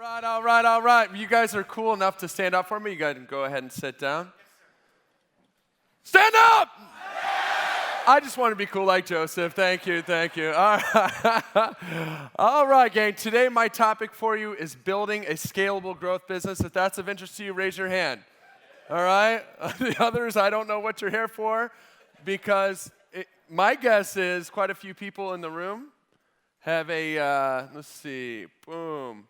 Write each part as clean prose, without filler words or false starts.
All right. You guys are cool enough to stand up for me. You guys can go ahead and sit down. Stand up! I just want to be cool like Joseph. Thank you. All right. All right, gang. Today, my topic for you is building a scalable growth business. If that's of interest to you, raise your hand. All right? The others, I don't know what you're here for, because my guess is quite a few people in the room have a, let's see, boom.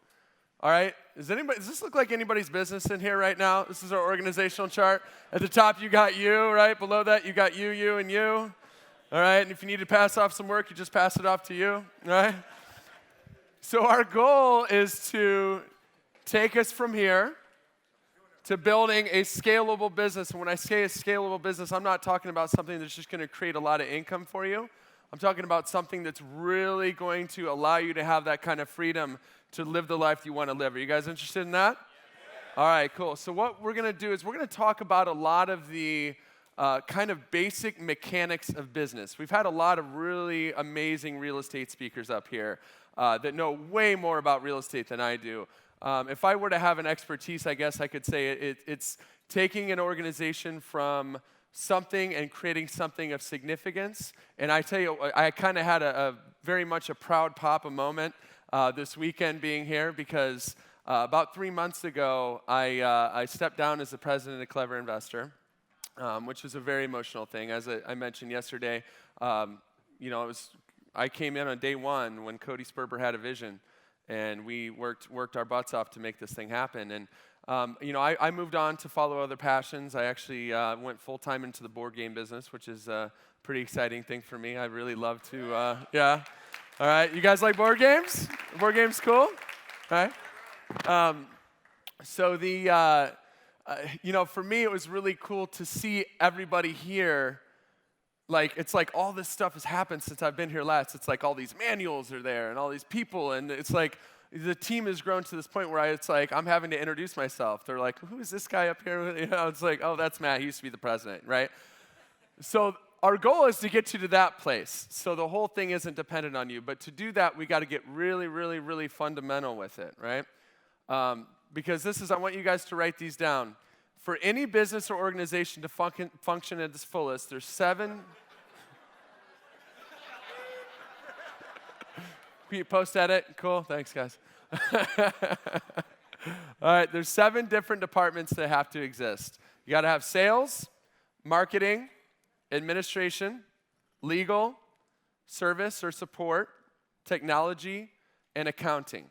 All right, does this look like anybody's business in here right now? This is our organizational chart. At the top, you got you, right? Below that, you got you, and you. All right, and if you need to pass off some work, you just pass it off to you, all right? So our goal is to take us from here to building a scalable business. And when I say a scalable business, I'm not talking about something that's just going to create a lot of income for you. I'm talking about something that's really going to allow you to have that kind of freedom to live the life you want to live. Are you guys interested in that? Yeah. All right, cool. So what we're going to do is we're going to talk about a lot of the kind of basic mechanics of business. We've had a lot of really amazing real estate speakers up here that know way more about real estate than I do. If I were to have an expertise, I guess I could say it's taking an organization from something and creating something of significance. And I tell you, I kind of had a very much a proud papa moment this weekend being here, because about 3 months ago, I stepped down as the president of cleverinvestor, which was a very emotional thing. As I mentioned yesterday, I came in on day one when Cody Sperber had a vision, and we worked our butts off to make this thing happen. And I moved on to follow other passions. I actually went full-time into the board game business, which is a pretty exciting thing for me. I really love to, yeah. All right, you guys like board games? Board games cool? All right. So for me, it was really cool to see everybody here. Like, it's like all this stuff has happened since I've been here last. It's like all these manuals are there and all these people, and it's like the team has grown to this point where it's like I'm having to introduce myself. They're like, who is this guy up here? It's like, oh, that's Matt. He used to be the president, right? So our goal is to get you to that place. So the whole thing isn't dependent on you. But to do that, we got to get really, really, really fundamental with it, right? Because I want you guys to write these down. For any business or organization to function at its fullest, there's 7... Post-edit? Cool. Thanks, guys. All right, there's 7 different departments that have to exist. You got to have sales, marketing, administration, legal, service or support, technology, and accounting.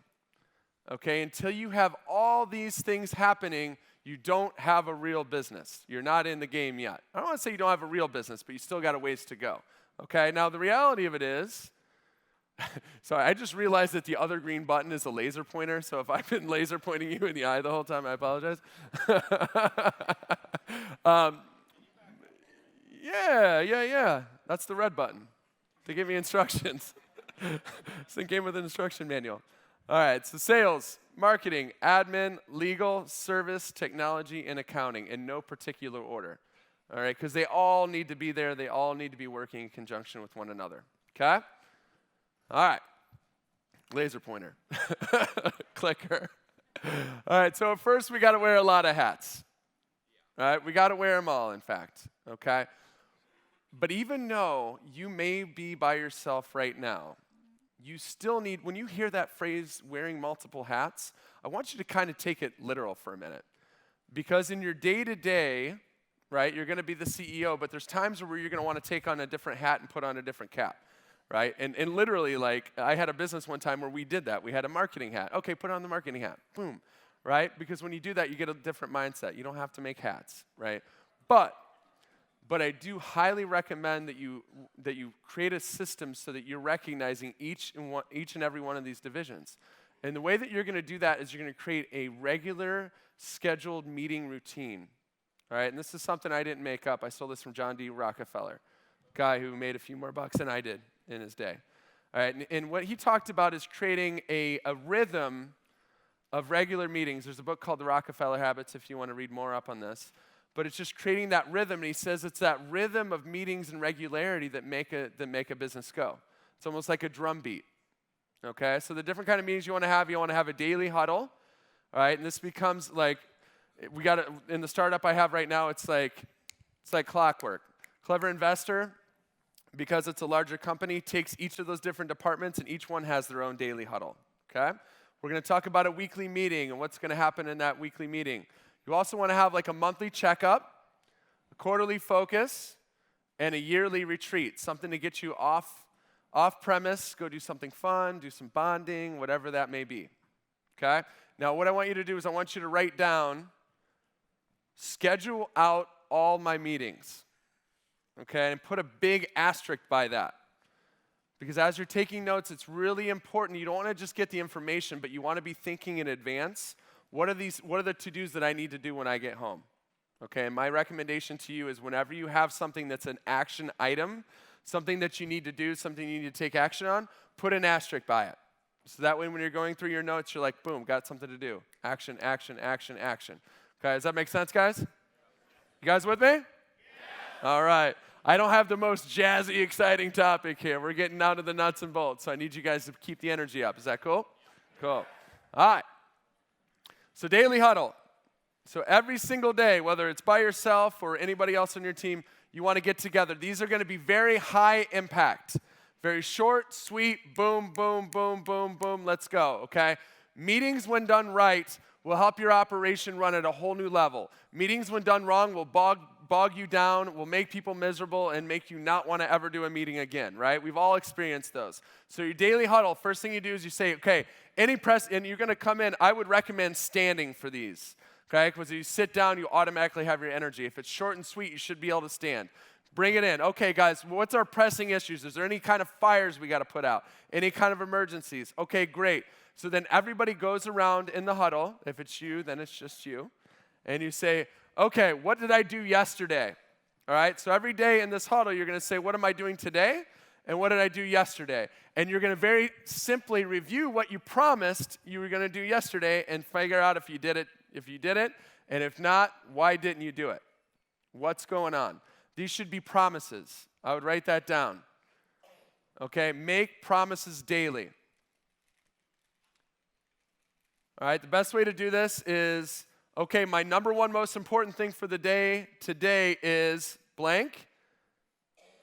Okay, until you have all these things happening, you don't have a real business. You're not in the game yet. I don't want to say you don't have a real business, but you still got a ways to go. Okay, now the reality of it is, sorry, I just realized that the other green button is a laser pointer, so if I've been laser pointing you in the eye the whole time, I apologize. Yeah. That's the red button to give me instructions. It's the game with an instruction manual. All right, so sales, marketing, admin, legal, service, technology, and accounting in no particular order. All right, because they all need to be there. They all need to be working in conjunction with one another. Okay? All right. Laser pointer. Clicker. All right, so first we got to wear a lot of hats. All right, we got to wear them all, in fact. Okay? But even though you may be by yourself right now, you still need, when you hear that phrase, wearing multiple hats, I want you to kind of take it literal for a minute. Because in your day-to-day, right, you're going to be the CEO, but there's times where you're going to want to take on a different hat and put on a different cap, right? And literally, like, I had a business one time where we did that. We had a marketing hat. Okay, put on the marketing hat. Boom, right? Because when you do that, you get a different mindset. You don't have to make hats, right? But I do highly recommend that you create a system so that you're recognizing each and every one of these divisions. And the way that you're going to do that is you're going to create a regular scheduled meeting routine. All right, and this is something I didn't make up. I stole this from John D. Rockefeller, guy who made a few more bucks than I did in his day. All right, and what he talked about is creating a rhythm of regular meetings. There's a book called The Rockefeller Habits if you want to read more up on this. But it's just creating that rhythm, and he says it's that rhythm of meetings and regularity that make a business go. It's almost like a drum beat. Okay, so the different kind of meetings you want to have a daily huddle. all right? And this becomes like, we got to, in the startup I have right now, it's like clockwork. Clever Investor, because it's a larger company, takes each of those different departments, and each one has their own daily huddle, okay? We're going to talk about a weekly meeting and what's going to happen in that weekly meeting. You also want to have like a monthly checkup, a quarterly focus, and a yearly retreat, something to get you off premise, go do something fun, do some bonding, whatever that may be, okay? Now, what I want you to do is I want you to write down, schedule out all my meetings, okay? And put a big asterisk by that. Because as you're taking notes, it's really important. You don't want to just get the information, but you want to be thinking in advance. What are the to-dos that I need to do when I get home? Okay, and my recommendation to you is whenever you have something that's an action item, something that you need to do, something you need to take action on, put an asterisk by it. So that way when you're going through your notes, you're like, boom, got something to do. Action, action, action, action. Okay, does that make sense, guys? You guys with me? Yeah. All right. I don't have the most jazzy, exciting topic here. We're getting down to the nuts and bolts, so I need you guys to keep the energy up. Is that cool? Cool. All right. So daily huddle. So every single day, whether it's by yourself or anybody else on your team, you want to get together. These are going to be very high impact. Very short, sweet, boom, boom, boom, boom, boom, let's go, okay? Meetings, when done right, will help your operation run at a whole new level. Meetings, when done wrong, will bog you down, will make people miserable, and make you not want to ever do a meeting again, right? We've all experienced those. So your daily huddle, first thing you do is you say, okay, and you're going to come in, I would recommend standing for these, okay? Because you sit down, you automatically have your energy. If it's short and sweet, you should be able to stand. Bring it in. Okay, guys, what's our pressing issues? Is there any kind of fires we got to put out? Any kind of emergencies? Okay, great. So then everybody goes around in the huddle. If it's you, then it's just you. And you say, okay, what did I do yesterday? All right, so every day in this huddle, you're going to say, what am I doing today? And what did I do yesterday? And you're going to very simply review what you promised you were going to do yesterday and figure out if you did it, and if not, why didn't you do it? What's going on? These should be promises. I would write that down. Okay, make promises daily. All right, the best way to do this is, okay, my number one most important thing for the day today is blank.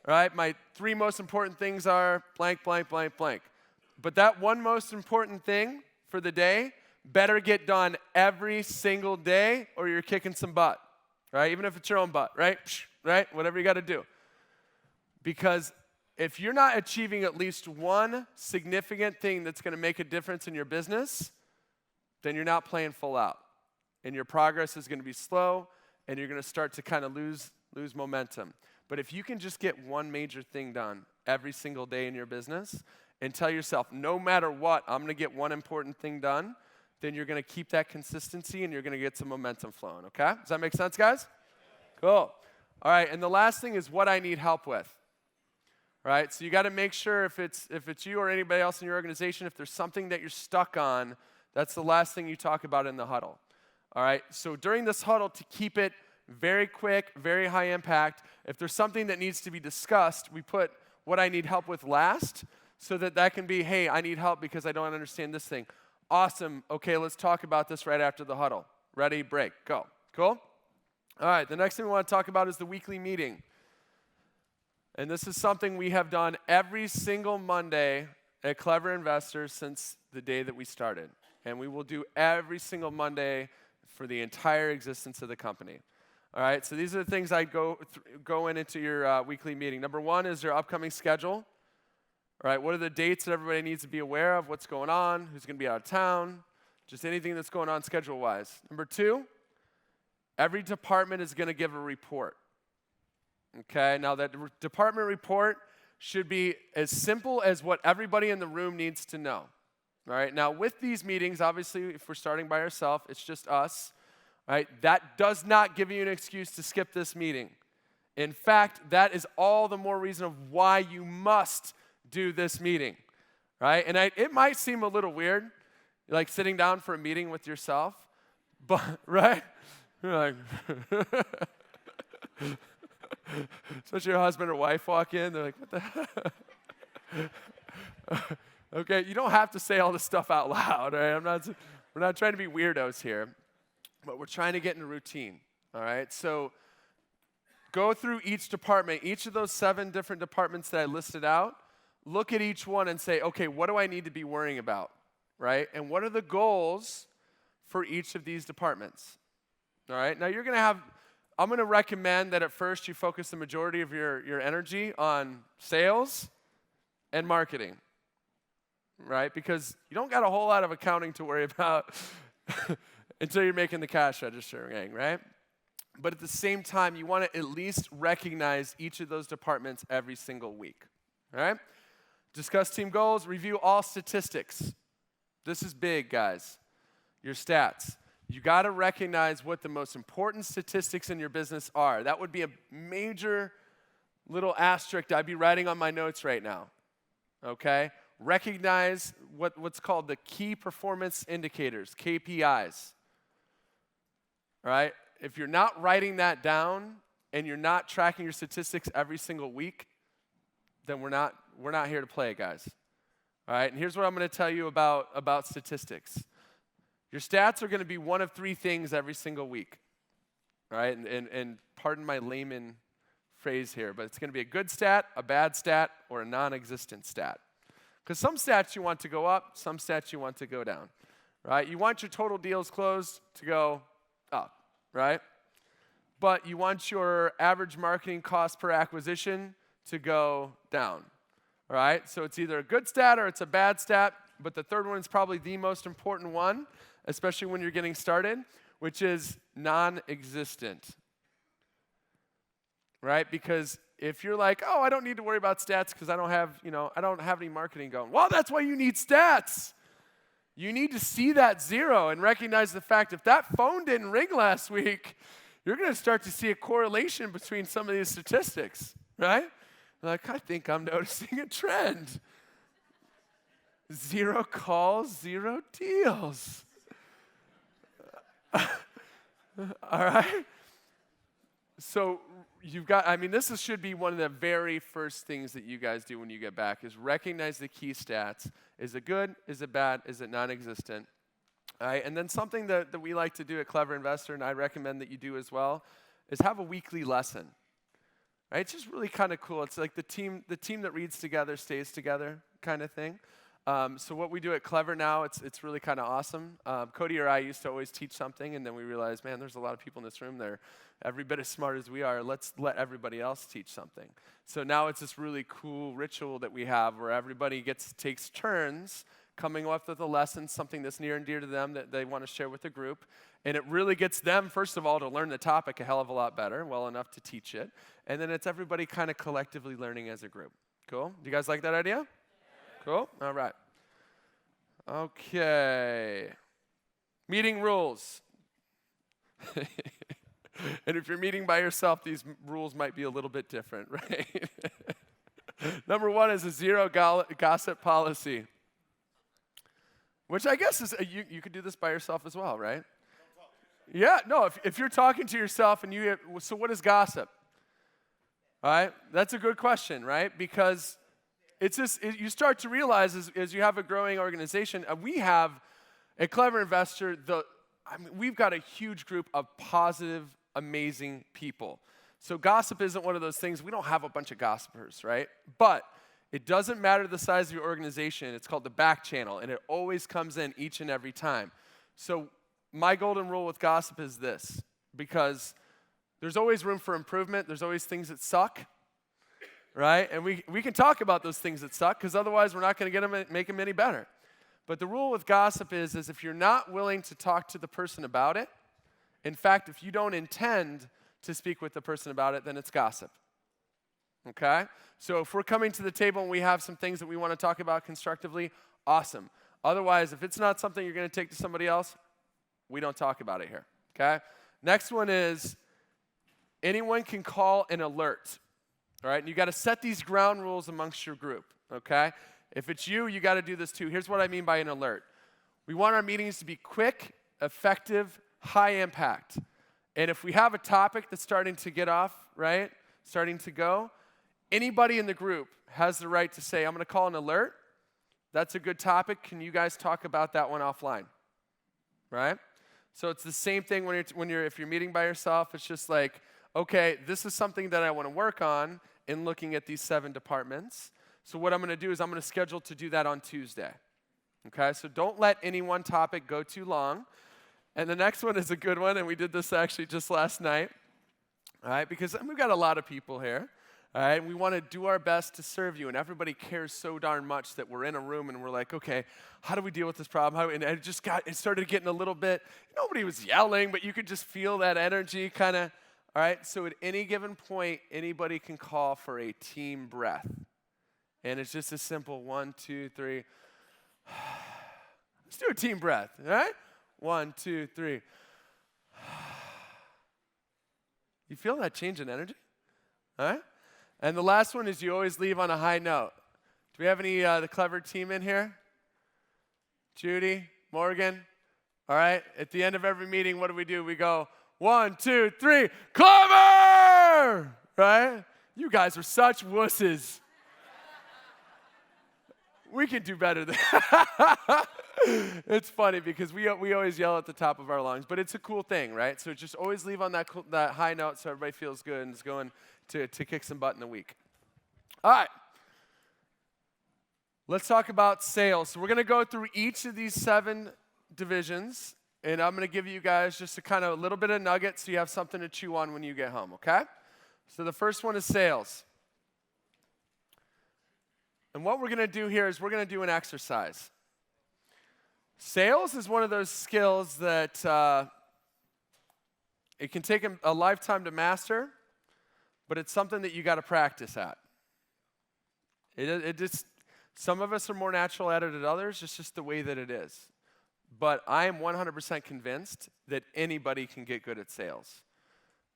All right, my three most important things are blank, blank, blank, blank. But that one most important thing for the day better get done every single day or you're kicking some butt, right? Even if it's your own butt, right? Right? Whatever you got to do. Because if you're not achieving at least one significant thing that's going to make a difference in your business, then you're not playing full out. And your progress is going to be slow, and you're going to start to kind of lose momentum. But if you can just get one major thing done every single day in your business and tell yourself, no matter what, I'm going to get one important thing done, then you're going to keep that consistency and you're going to get some momentum flowing, okay? Does that make sense, guys? Cool. All right, and the last thing is what I need help with. All right, so you got to make sure if it's you or anybody else in your organization, if there's something that you're stuck on, that's the last thing you talk about in the huddle. All right, so during this huddle, to keep it very quick, very high impact, if there's something that needs to be discussed, we put what I need help with last so that can be, hey, I need help because I don't understand this thing. Awesome, okay, let's talk about this right after the huddle. Ready, break, go. Cool? All right, the next thing we want to talk about is the weekly meeting. And this is something we have done every single Monday at Clever Investor since the day that we started. And we will do every single Monday for the entire existence of the company. All right, so these are the things I go into your weekly meeting. Number one is your upcoming schedule. All right, what are the dates that everybody needs to be aware of? What's going on? Who's going to be out of town? Just anything that's going on schedule-wise. Number two, every department is going to give a report. Okay, now that department report should be as simple as what everybody in the room needs to know. All right, now with these meetings, obviously, if we're starting by ourselves, it's just us. All right, that does not give you an excuse to skip this meeting. In fact, that is all the more reason of why you must do this meeting. Right, and it might seem a little weird, like sitting down for a meeting with yourself, but, right? You're like, especially your husband or wife walk in, they're like, what the Okay, you don't have to say all this stuff out loud, right? We're not trying to be weirdos here, but we're trying to get in a routine, all right? So go through each department, each of those 7 different departments that I listed out, look at each one and say, okay, what do I need to be worrying about, right? And what are the goals for each of these departments, all right? Now I'm going to recommend that at first you focus the majority of your energy on sales and marketing, right? Because you don't got a whole lot of accounting to worry about until you're making the cash register ring, right? But at the same time, you want to at least recognize each of those departments every single week, all right? Discuss team goals, review all statistics. This is big, guys. Your stats. You got to recognize what the most important statistics in your business are. That would be a major little asterisk I'd be writing on my notes right now, okay? Recognize what's called the key performance indicators, KPIs, all right? If you're not writing that down and you're not tracking your statistics every single week, then we're not here to play, guys. All right, and here's what I'm going to tell you about statistics. Your stats are going to be one of 3 things every single week. All right, and pardon my layman phrase here, but it's going to be a good stat, a bad stat, or a non-existent stat. Because some stats you want to go up, some stats you want to go down. Right? You want your total deals closed to go up, right? But you want your average marketing cost per acquisition to go down. All right? So it's either a good stat or it's a bad stat, but the third one is probably the most important one, especially when you're getting started, which is non-existent. Right? Because if you're like, oh, I don't need to worry about stats because I don't have any marketing going. Well, that's why you need stats. You need to see that 0 and recognize the fact if that phone didn't ring last week, you're going to start to see a correlation between some of these statistics, right? Like, I think I'm noticing a trend. 0 calls, 0 deals. All right? So this should be one of the very first things that you guys do when you get back is recognize the key stats. Is it good? Is it bad? Is it non-existent? All right, and then something that we like to do at Clever Investor, and I recommend that you do as well, is have a weekly lesson. Right? It's just really kind of cool. It's like the team that reads together stays together kind of thing. So what we do at Clever now, it's really kind of awesome. Cody or I used to always teach something, and then we realized, man, there's a lot of people in this room that are every bit as smart as we are. Let's let everybody else teach something. So now it's this really cool ritual that we have where everybody takes turns coming up with a lesson, something that's near and dear to them that they want to share with the group. And it really gets them, first of all, to learn the topic a hell of a lot better, well enough to teach it. And then it's everybody kind of collectively learning as a group. Cool? Do you guys like that idea? Yeah. Cool? All right. Okay. Meeting rules. And if you're meeting by yourself, these rules might be a little bit different, right? Number 1 is a 0 gossip policy. Which I guess is, you could do this by yourself as well, right? Yeah, no, if you're talking to yourself and so what is gossip? All right, that's a good question, right? Because you start to realize as you have a growing organization, we have, at Clever Investor, we've got a huge group of positive, amazing people. So gossip isn't one of those things, we don't have a bunch of gossipers, right? But it doesn't matter the size of your organization. It's called the back channel, and it always comes in each and every time. So my golden rule with gossip is this, because there's always room for improvement. There's always things that suck, right? And we can talk about those things that suck, because otherwise we're not going to make them any better. But the rule with gossip is if you're not willing to talk to the person about it, in fact, if you don't intend to speak with the person about it, then it's gossip. Okay? So if we're coming to the table and we have some things that we want to talk about constructively, awesome. Otherwise, if it's not something you're going to take to somebody else, we don't talk about it here. Okay? Next one is anyone can call an alert. All right? And you got to set these ground rules amongst your group. Okay? If it's you got to do this too. Here's what I mean by an alert. We want our meetings to be quick, effective, high impact. And if we have a topic that's starting to get off, right, starting to go, anybody in the group has the right to say, I'm going to call an alert. That's a good topic. Can you guys talk about that one offline? right? So it's the same thing if you're meeting by yourself. It's just like, okay, this is something that I want to work on in looking at these 7 departments. So what I'm going to do is I'm going to schedule to do that on Tuesday. Okay, so don't let any one topic go too long. And the next one is a good one, and we did this actually just last night. All right, because we've got a lot of people here. All right, and we want to do our best to serve you, and everybody cares so darn much that we're in a room and we're like, okay, how do we deal with this problem? And it started getting a little bit, nobody was yelling, but you could just feel that energy kind of, all right? So at any given point, anybody can call for a team breath. And it's just a simple 1, 2, 3. Let's do a team breath, all right? 1, 2, 3. You feel that change in energy? All right? And the last one is you always leave on a high note. Do we have any the clever team in here? Judy, Morgan? All right? At the end of every meeting, what do? We go, 1, 2, 3, clever! Right? You guys are such wusses. We can do better than that. It's funny because we always yell at the top of our lungs, but it's a cool thing, right? So just always leave on that high note so everybody feels good and is going to kick some butt in the week. All right. Let's talk about sales. So we're going to go through each of these 7 divisions, and I'm going to give you guys just a little bit of nuggets so you have something to chew on when you get home, okay? So the first one is sales. And what we're going to do here is we're going to do an exercise. Sales is one of those skills that it can take a lifetime to master, but it's something that you got to practice at. Some of us are more natural at it than others. It's just the way that it is. But I am 100% convinced that anybody can get good at sales.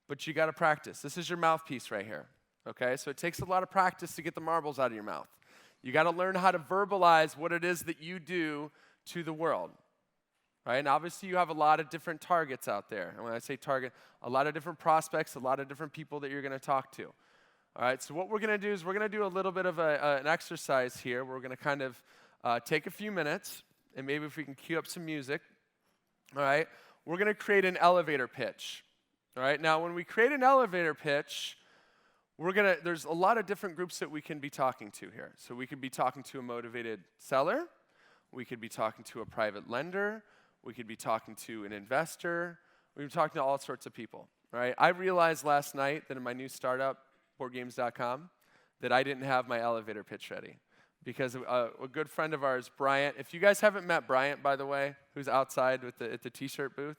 But you got to practice. This is your mouthpiece right here. Okay? So it takes a lot of practice to get the marbles out of your mouth. You got to learn how to verbalize what it is that you do to the world. Right? And obviously you have a lot of different targets out there. And when I say target, a lot of different prospects, a lot of different people that you're going to talk to. All right, so what we're going to do is we're going to do a little bit of an exercise here. We're going to kind of take a few minutes, and maybe if we can cue up some music. All right, we're going to create an elevator pitch. All right, now when we create an elevator pitch, there's a lot of different groups that we can be talking to here. So we could be talking to a motivated seller. We could be talking to a private lender. We could be talking to an investor. We could be talking to all sorts of people. All right, I realized last night that in my new startup, boardgames.com, that I didn't have my elevator pitch ready. Because a good friend of ours, Bryant, if you guys haven't met Bryant, by the way, who's outside at the t-shirt booth,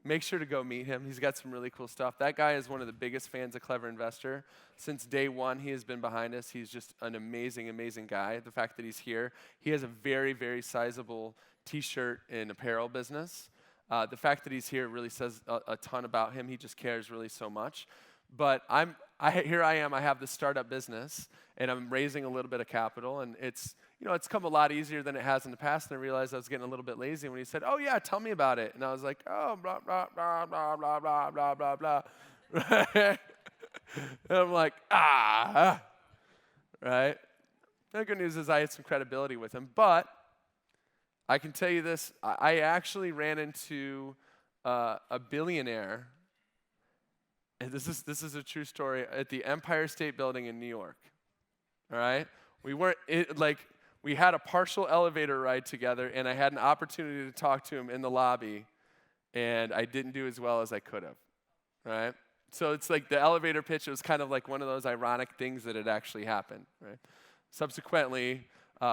make sure to go meet him. He's got some really cool stuff. That guy is one of the biggest fans of Clever Investor. Since day one, he has been behind us. He's just an amazing, amazing guy. The fact that he's here, he has a very, very sizable t-shirt and apparel business. The fact that he's here really says a ton about him. He just cares really so much. But here I am, I have this startup business, and I'm raising a little bit of capital, and it's come a lot easier than it has in the past, and I realized I was getting a little bit lazy when he said, oh yeah, tell me about it. And I was like, oh, blah, blah, blah, blah, blah, blah, blah, blah, blah. And I'm like, right? The good news is I had some credibility with him, but I can tell you this, I actually ran into a billionaire. And this is a true story, at the Empire State Building in New York. All right? We had a partial elevator ride together, and I had an opportunity to talk to him in the lobby, and I didn't do as well as I could have. All right? So it's like the elevator pitch, it was kind of like one of those ironic things that had actually happened. Right? Subsequently,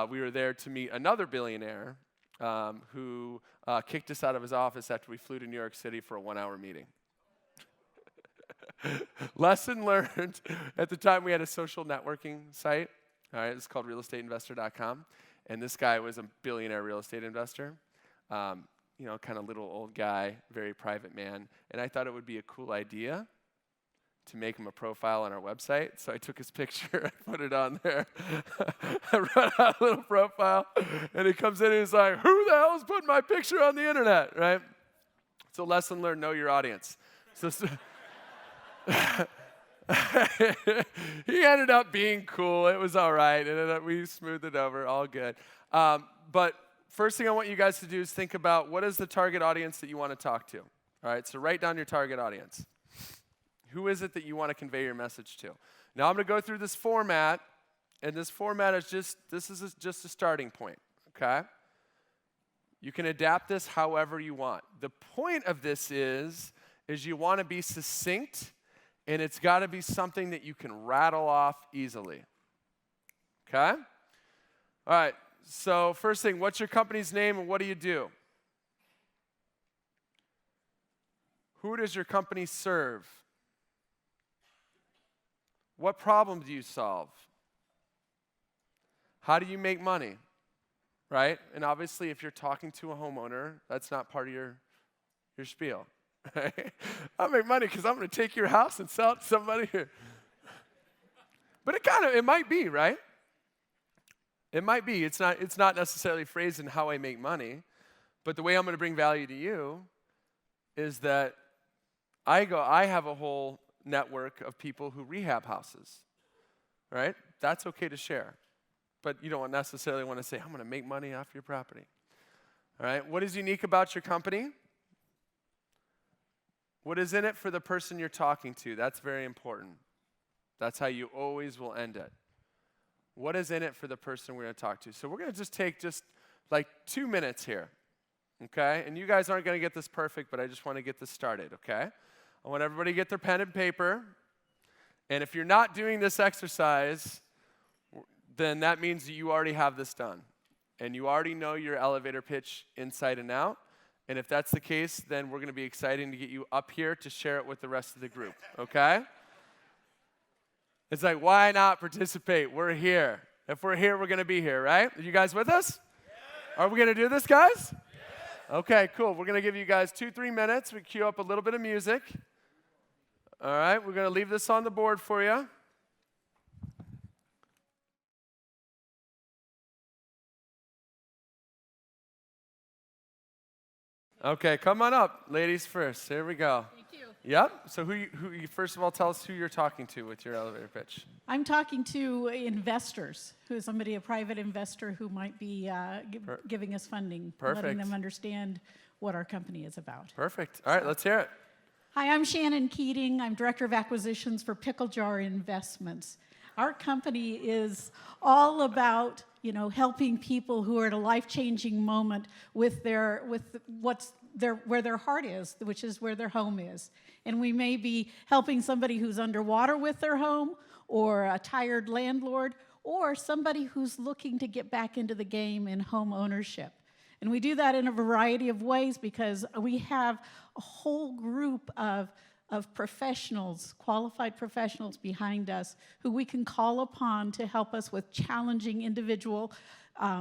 we were there to meet another billionaire who kicked us out of his office after we flew to New York City for a 1-hour meeting. Lesson learned, at the time we had a social networking site. All right, it's called realestateinvestor.com. And this guy was a billionaire real estate investor. Kind of little old guy, very private man. And I thought it would be a cool idea to make him a profile on our website. So I took his picture, I put it on there. I wrote out a little profile. And he comes in and he's like, who the hell is putting my picture on the internet, right? So lesson learned, know your audience. So he ended up being cool. It was all right. We smoothed it over, all good. But first thing I want you guys to do is think about what is the target audience that you want to talk to. All right, so write down your target audience. Who is it that you want to convey your message to? Now I'm going to go through this format, and this format is just a starting point, okay? You can adapt this however you want. The point of this is you want to be succinct, and it's got to be something that you can rattle off easily, okay? All right, so first thing, what's your company's name and what do you do? Who does your company serve? What problem do you solve? How do you make money? Right? And obviously, if you're talking to a homeowner, that's not part of your spiel. Right? I make money because I'm going to take your house and sell it to somebody. But it might be, right? It might be. It's not necessarily phrased in how I make money, but the way I'm going to bring value to you is that I have a whole network of people who rehab houses, right? That's okay to share, but you don't necessarily want to say, I'm going to make money off your property, all right? What is unique about your company? What is in it for the person you're talking to? That's very important. That's how you always will end it. What is in it for the person we're going to talk to? So we're going to just take like 2 minutes here, okay? And you guys aren't going to get this perfect, but I just want to get this started, okay? I want everybody to get their pen and paper. And if you're not doing this exercise, then that means that you already have this done. And you already know your elevator pitch inside and out. And if that's the case, then we're going to be excited to get you up here to share it with the rest of the group, okay? It's like, why not participate? We're here. If we're here, we're going to be here, right? Are you guys with us? Yeah. Are we going to do this, guys? Yeah. Okay, cool. We're going to give you guys 2-3 minutes. We cue up a little bit of music. All right, we're going to leave this on the board for you. Okay, come on up. Ladies first. Here we go. Thank you. Yep. So who you first of all, tell us who you're talking to with your elevator pitch. I'm talking to investors, a private investor who might be giving us funding, Perfect. letting them understand what our company is about. Perfect. All right, let's hear it. Hi, I'm Shannon Keating. I'm Director of Acquisitions for Pickle Jar Investments. Our company is all about, helping people who are at a life-changing moment where their heart is, which is where their home is. And we may be helping somebody who's underwater with their home, or a tired landlord, or somebody who's looking to get back into the game in home ownership. And we do that in a variety of ways because we have a whole group of professionals, qualified professionals behind us who we can call upon to help us with challenging individual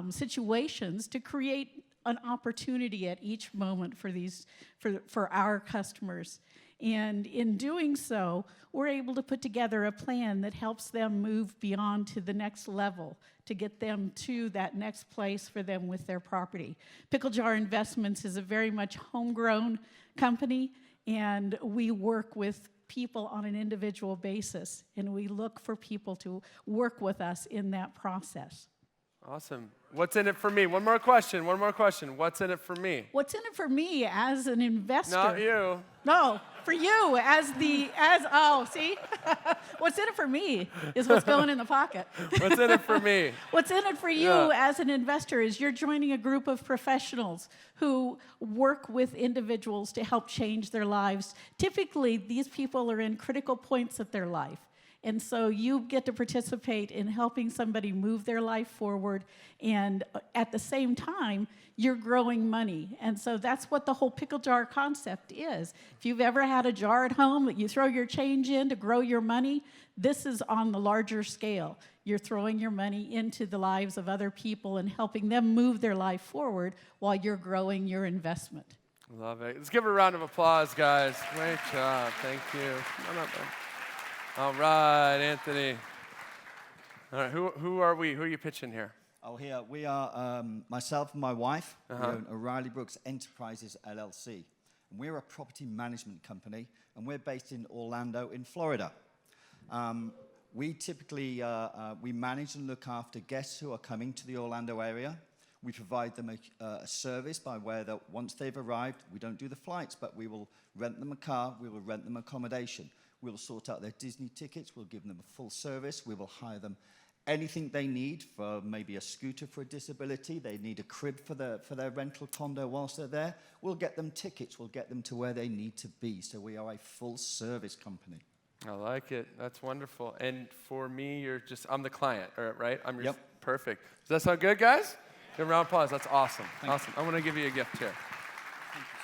situations to create an opportunity at each moment for our customers. And in doing so, we're able to put together a plan that helps them move beyond to the next level, to get them to that next place for them with their property. Pickle Jar Investments is a very much homegrown company, and we work with people on an individual basis, and we look for people to work with us in that process. Awesome. What's in it for me? One more question. What's in it for me? What's in it for me as an investor? Not you. No, for you see? What's in it for me is what's going in the pocket. What's in it for me? What's in it for you as an investor is you're joining a group of professionals who work with individuals to help change their lives. Typically, these people are in critical points of their life. And so you get to participate in helping somebody move their life forward, and at the same time, you're growing money. And so that's what the whole pickle jar concept is. If you've ever had a jar at home that you throw your change in to grow your money, this is on the larger scale. You're throwing your money into the lives of other people and helping them move their life forward while you're growing your investment. Love it. Let's give her a round of applause, guys. Great job. Thank you. Come on up, man. All right, Anthony. All right, who are we? Who are you pitching here? Oh, here we are, myself and my wife. We own O'Reilly Brooks Enterprises, LLC. And we're a property management company, and we're based in Orlando, in Florida. We typically we manage and look after guests who are coming to the Orlando area. We provide them a service by where that once they've arrived, we don't do the flights, but we will rent them a car, we will rent them accommodation. We will sort out their Disney tickets, we'll give them a full service, we will hire them anything they need, for maybe a scooter for a disability, they need a crib for their rental condo whilst they're there. We'll get them tickets, we'll get them to where they need to be. So we are a full service company. I like it. That's wonderful. And for me, I'm the client, right? I'm your. Yep. Perfect. Does that sound good, guys? Give a round of applause. That's awesome. Awesome. I want to give you a gift here.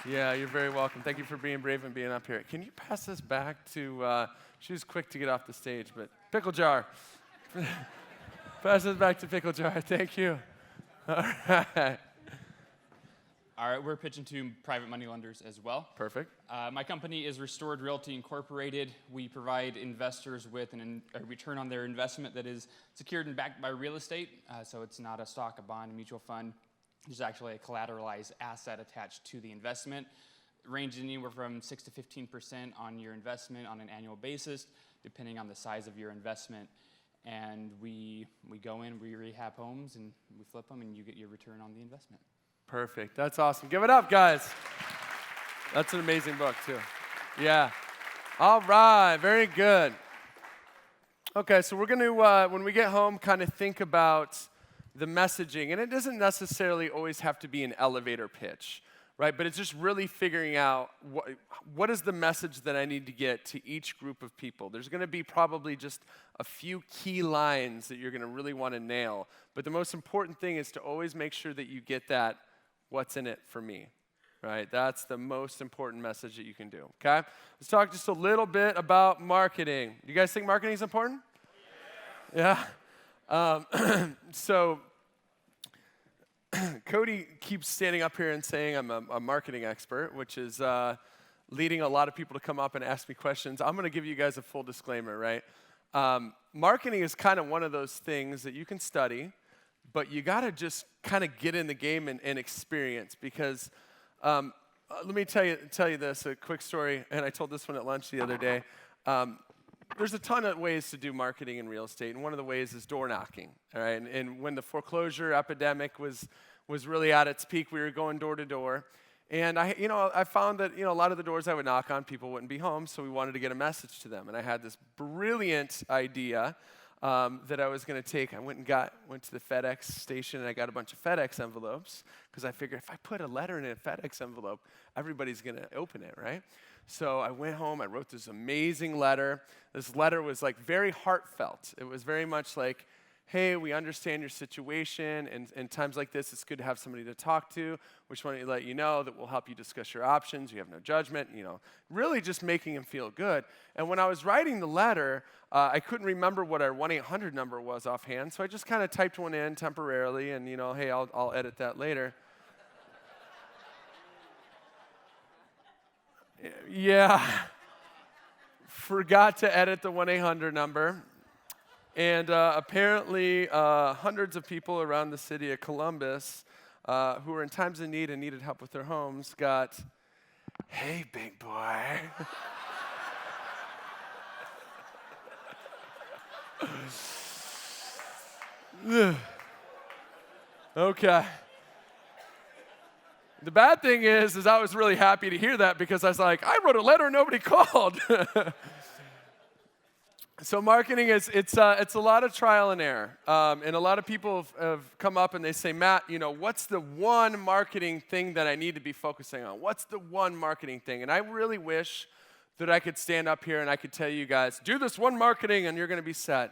Yeah, you're very welcome. Thank you for being brave and being up here. Can you pass this back to, she was quick to get off the stage, but Pickle Jar. Pass this back to Pickle Jar. Thank you. All right. All right, we're pitching to private money lenders as well. Perfect. My company is Restored Realty Incorporated. We provide investors with a return on their investment that is secured and backed by real estate. So it's not a stock, a bond, a mutual fund. There's actually a collateralized asset attached to the investment, ranging anywhere from 6 to 15% on your investment on an annual basis, depending on the size of your investment. And we go in, we rehab homes, and we flip them, and you get your return on the investment. Perfect. That's awesome. Give it up, guys. That's an amazing book, too. Yeah. All right. Very good. Okay, so we're going to, when we get home, kind of think about the messaging. And it doesn't necessarily always have to be an elevator pitch, right? But it's just really figuring out what is the message that I need to get to each group of people. There's going to be probably just a few key lines that you're going to really want to nail. But the most important thing is to always make sure that you get that, what's in it for me, right? That's the most important message that you can do, okay? Let's talk just a little bit about marketing. You guys think marketing is important? Yeah? So Cody keeps standing up here and saying I'm a marketing expert, which is leading a lot of people to come up and ask me questions. I'm going to give you guys a full disclaimer, right? Marketing is kind of one of those things that you can study, but you got to just kind of get in the game and experience, because let me tell you this, a quick story, and I told this one at lunch the other day. There's a ton of ways to do marketing in real estate, and one of the ways is door knocking, all right? And when the foreclosure epidemic was really at its peak, we were going door to door. And I found that a lot of the doors I would knock on, people wouldn't be home, so we wanted to get a message to them. And I had this brilliant idea that I was going to take. I went to the FedEx station, and I got a bunch of FedEx envelopes, because I figured if I put a letter in a FedEx envelope, everybody's going to open it, right? So I went home, I wrote this amazing letter. This letter was like very heartfelt. It was very much like, hey, we understand your situation, and in times like this, it's good to have somebody to talk to. We just want to let you know that we'll help you discuss your options. You have no judgment, really just making them feel good. And when I was writing the letter, I couldn't remember what our 1-800 number was offhand, so I just kind of typed one in temporarily, and, hey, I'll edit that later. Yeah, forgot to edit the 1-800 number. And apparently hundreds of people around the city of Columbus who were in times of need and needed help with their homes got, hey, big boy. Okay. The bad thing is I was really happy to hear that, because I was like, I wrote a letter and nobody called. So marketing it's a lot of trial and error. And a lot of people have come up and they say, Matt, what's the one marketing thing that I need to be focusing on? What's the one marketing thing? And I really wish that I could stand up here and I could tell you guys, do this one marketing and you're going to be set.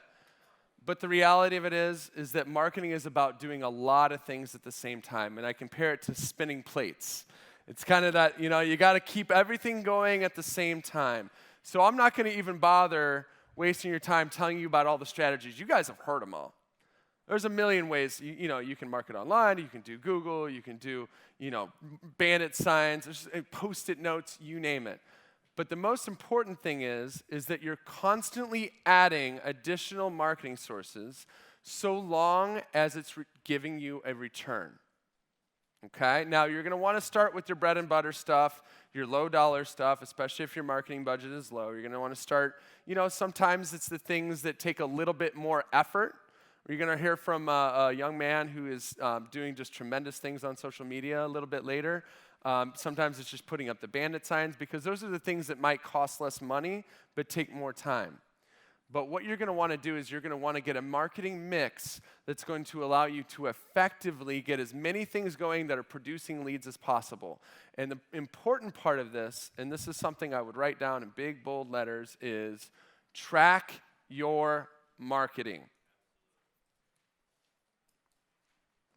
But the reality of it is that marketing is about doing a lot of things at the same time. And I compare it to spinning plates. It's kind of that, you got to keep everything going at the same time. So I'm not going to even bother wasting your time telling you about all the strategies. You guys have heard them all. There's a million ways. You can market online. You can do Google. You can do, bandit signs, there's Post-it notes, you name it. But the most important thing is that you're constantly adding additional marketing sources so long as it's giving you a return. Okay? Now, you're going to want to start with your bread and butter stuff, your low dollar stuff, especially if your marketing budget is low. You're going to want to start, sometimes it's the things that take a little bit more effort, You're going to hear from a young man who is doing just tremendous things on social media a little bit later. Sometimes it's just putting up the bandit signs, because those are the things that might cost less money but take more time. But what you're going to want to do is you're going to want to get a marketing mix that's going to allow you to effectively get as many things going that are producing leads as possible. And the important part of this, and this is something I would write down in big, bold letters, is track your marketing.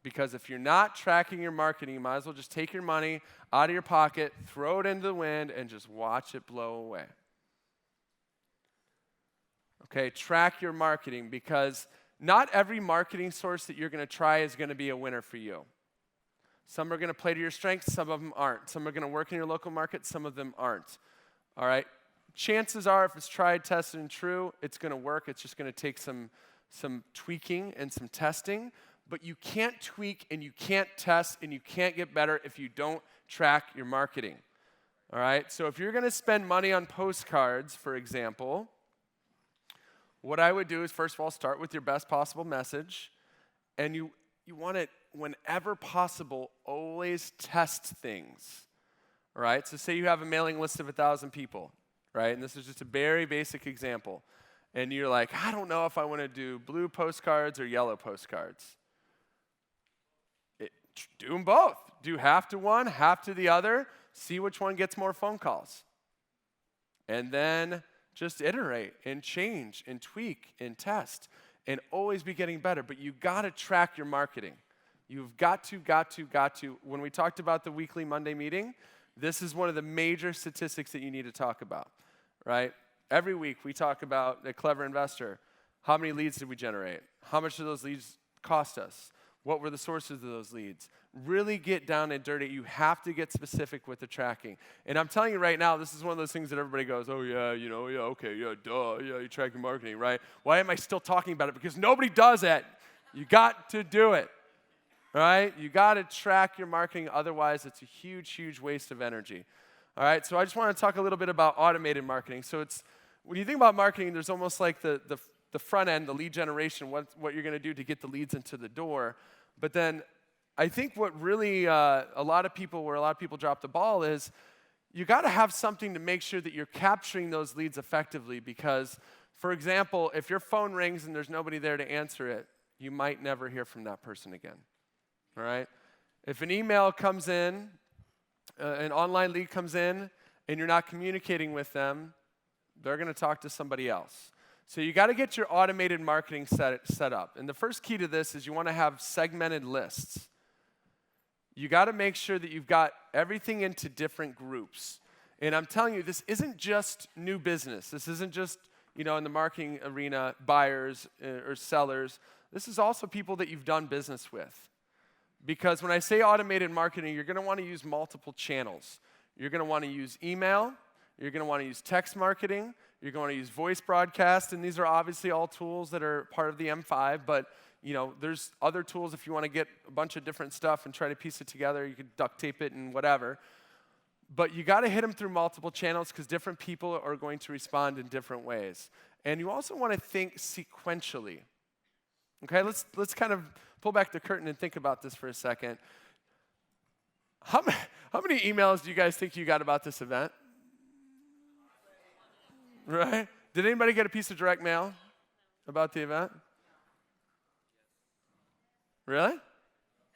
Because if you're not tracking your marketing, you might as well just take your money out of your pocket, throw it into the wind, and just watch it blow away. Okay, track your marketing, because not every marketing source that you're going to try is going to be a winner for you. Some are going to play to your strengths, some of them aren't. Some are going to work in your local market, some of them aren't. All right? Chances are, if it's tried, tested, and true, it's going to work. It's just going to take some tweaking and some testing. But you can't tweak and you can't test and you can't get better if you don't track your marketing. All right? So if you're going to spend money on postcards, for example, what I would do is, first of all, start with your best possible message. And you want to, whenever possible, always test things. All right? So say you have a mailing list of 1,000 people, right? And this is just a very basic example. And you're like, I don't know if I want to do blue postcards or yellow postcards. Do them both. Do half to one, half to the other. See which one gets more phone calls. And then just iterate and change and tweak and test and always be getting better. But you've got to track your marketing. You've got to. When we talked about the weekly Monday meeting, this is one of the major statistics that you need to talk about, right? Every week we talk about a clever investor. How many leads did we generate? How much did those leads cost us? What were the sources of those leads? Really get down and dirty. You have to get specific with the tracking. And I'm telling you right now, this is one of those things that everybody goes, oh yeah, yeah, okay, yeah, duh, yeah, you track your marketing, right? Why am I still talking about it? Because nobody does it. You got to do it, right? You got to track your marketing. Otherwise, it's a huge, huge waste of energy. All right, so I just want to talk a little bit about automated marketing. So when you think about marketing, there's almost like the front end, the lead generation, what you're going to do to get the leads into the door. But then I think what really where a lot of people drop the ball is you got to have something to make sure that you're capturing those leads effectively. Because, for example, if your phone rings and there's nobody there to answer it, you might never hear from that person again. All right? If an email comes in, an online lead comes in, and you're not communicating with them, they're going to talk to somebody else. So you got to get your automated marketing set up. And the first key to this is you want to have segmented lists. You got to make sure that you've got everything into different groups. And I'm telling you, this isn't just new business. This isn't just, in the marketing arena, buyers or sellers. This is also people that you've done business with. Because when I say automated marketing, you're going to want to use multiple channels. You're going to want to use email. You're going to want to use text marketing. You're going to use voice broadcast, and these are obviously all tools that are part of the M5, but there's other tools if you want to get a bunch of different stuff and try to piece it together. You could duct tape it and whatever. But you got to hit them through multiple channels because different people are going to respond in different ways. And you also want to think sequentially. Okay, let's kind of pull back the curtain and think about this for a second. How many emails do you guys think you got about this event? Right? Did anybody get a piece of direct mail about the event? Really?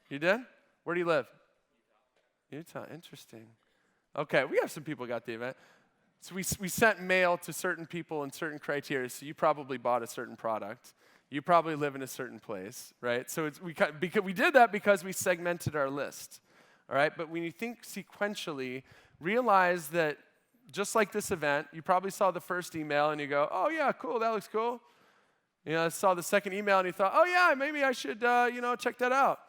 You did? Where do you live? Utah. Interesting. Okay, we have some people who got the event. So we sent mail to certain people in certain criteria. So you probably bought a certain product. You probably live in a certain place, right? So we did that because we segmented our list. All right? But when you think sequentially, realize that just like this event, you probably saw the first email and you go, oh yeah, cool, that looks cool. Saw the second email and you thought, oh yeah, maybe I should, check that out.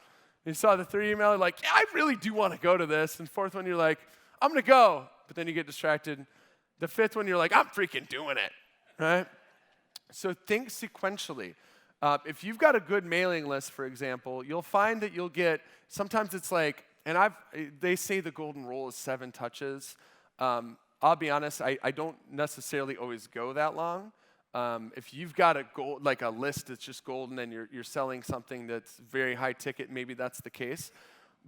And you saw the third email and like, yeah, I really do want to go to this. And fourth one, you're like, I'm going to go. But then you get distracted. The fifth one, you're like, I'm freaking doing it, right? So think sequentially. If you've got a good mailing list, for example, you'll find that you'll get, sometimes it's like, they say the golden rule is 7 touches. I'll be honest, I don't necessarily always go that long. If you've got a list that's just golden and you're selling something that's very high ticket, maybe that's the case.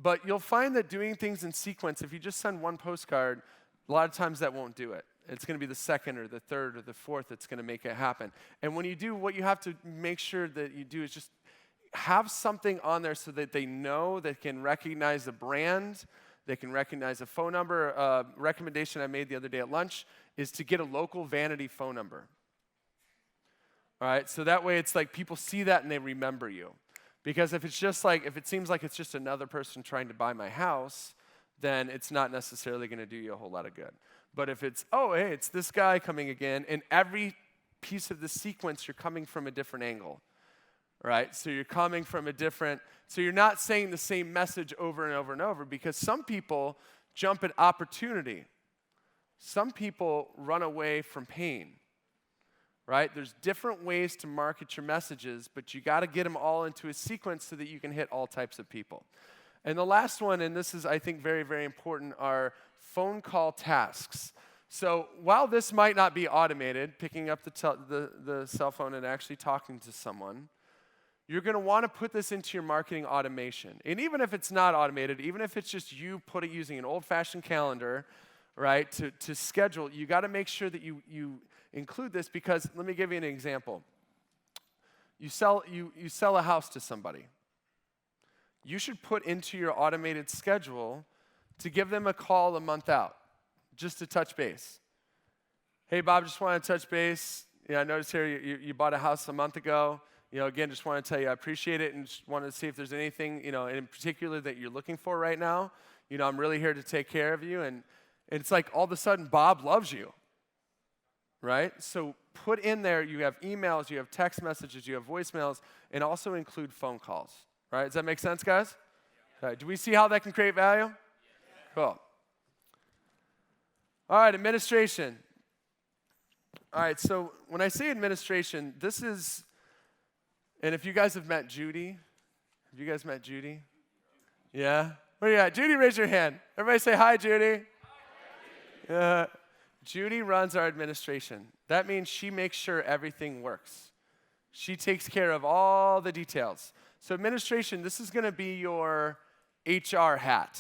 But you'll find that doing things in sequence, if you just send one postcard, a lot of times that won't do it. It's going to be the second or the third or the fourth that's going to make it happen. And when you do, what you have to make sure that you do is just have something on there so that they know, they can recognize the brand, they can recognize a phone number. A recommendation I made the other day at lunch is to get a local vanity phone number. All right, so that way it's like people see that and they remember you. Because if it seems like it's just another person trying to buy my house, then it's not necessarily going to do you a whole lot of good. But if it's, oh, hey, it's this guy coming again, and every piece of the sequence, you're coming from a different angle, right? So you're coming from so you're not saying the same message over and over and over, because some people jump at opportunity. Some people run away from pain, right? There's different ways to market your messages, but you got to get them all into a sequence so that you can hit all types of people. And the last one, and this is, I think, very, very important, are phone call tasks. So while this might not be automated, picking up the cell phone and actually talking to someone, you're going to want to put this into your marketing automation. And even if it's not automated, even if it's just you using an old-fashioned calendar, right, to schedule, you got to make sure that you include this, because let me give you an example. You sell a house to somebody. You should put into your automated schedule to give them a call a month out, just to touch base. Hey, Bob, just want to touch base. I noticed here you bought a house a month ago. Again, just want to tell you I appreciate it, and just wanted to see if there's anything, in particular that you're looking for right now. I'm really here to take care of you. And it's like all of a sudden Bob loves you, right? So put in there, you have emails, you have text messages, you have voicemails, and also include phone calls, right? Does that make sense, guys? Yeah. Do we see how that can create value? Yeah. Cool. All right, administration. All right, so when I say administration, this is, and if you guys have met Judy, have you guys met Judy? Yeah? Where you at? Judy, raise your hand. Everybody say hi, Judy. Hi. Judy runs our administration. That means she makes sure everything works. She takes care of all the details. So administration, this is going to be your HR hat,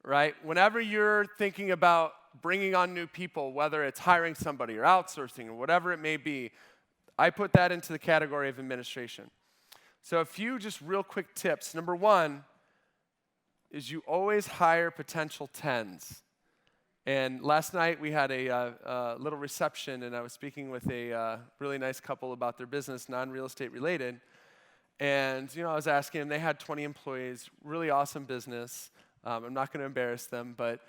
right? Whenever you're thinking about bringing on new people, whether it's hiring somebody or outsourcing or whatever it may be, I put that into the category of administration. So a few just real quick tips. Number one is you always hire potential 10s. And last night we had a little reception, and I was speaking with a really nice couple about their business, non-real estate related. And I was asking them, they had 20 employees, really awesome business. I'm not going to embarrass them, but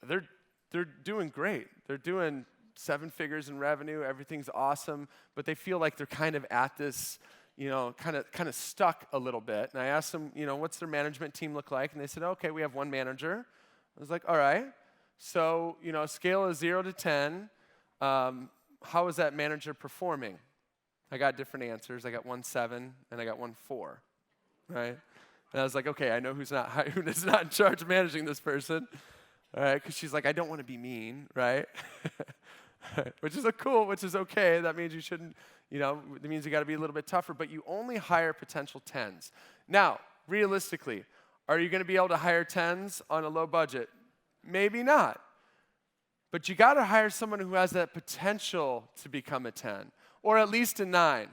they're doing great. They're doing 7 figures in revenue. Everything's awesome, but they feel like they're kind of at this, kind of stuck a little bit. And I asked them, what's their management team look like? And they said, okay, we have 1 manager. I was like, all right. So, scale of 0 to 10, how is that manager performing? I got different answers. I got 1 7, and I got 1 4, right? And I was like, okay, I know who's not in charge of managing this person, all right? Because she's like, I don't want to be mean, right? Which is okay. That means you shouldn't, it means you got to be a little bit tougher, but you only hire potential 10s. Now, realistically, are you going to be able to hire 10s on a low budget? Maybe not. But you got to hire someone who has that potential to become a 10, or at least a 9.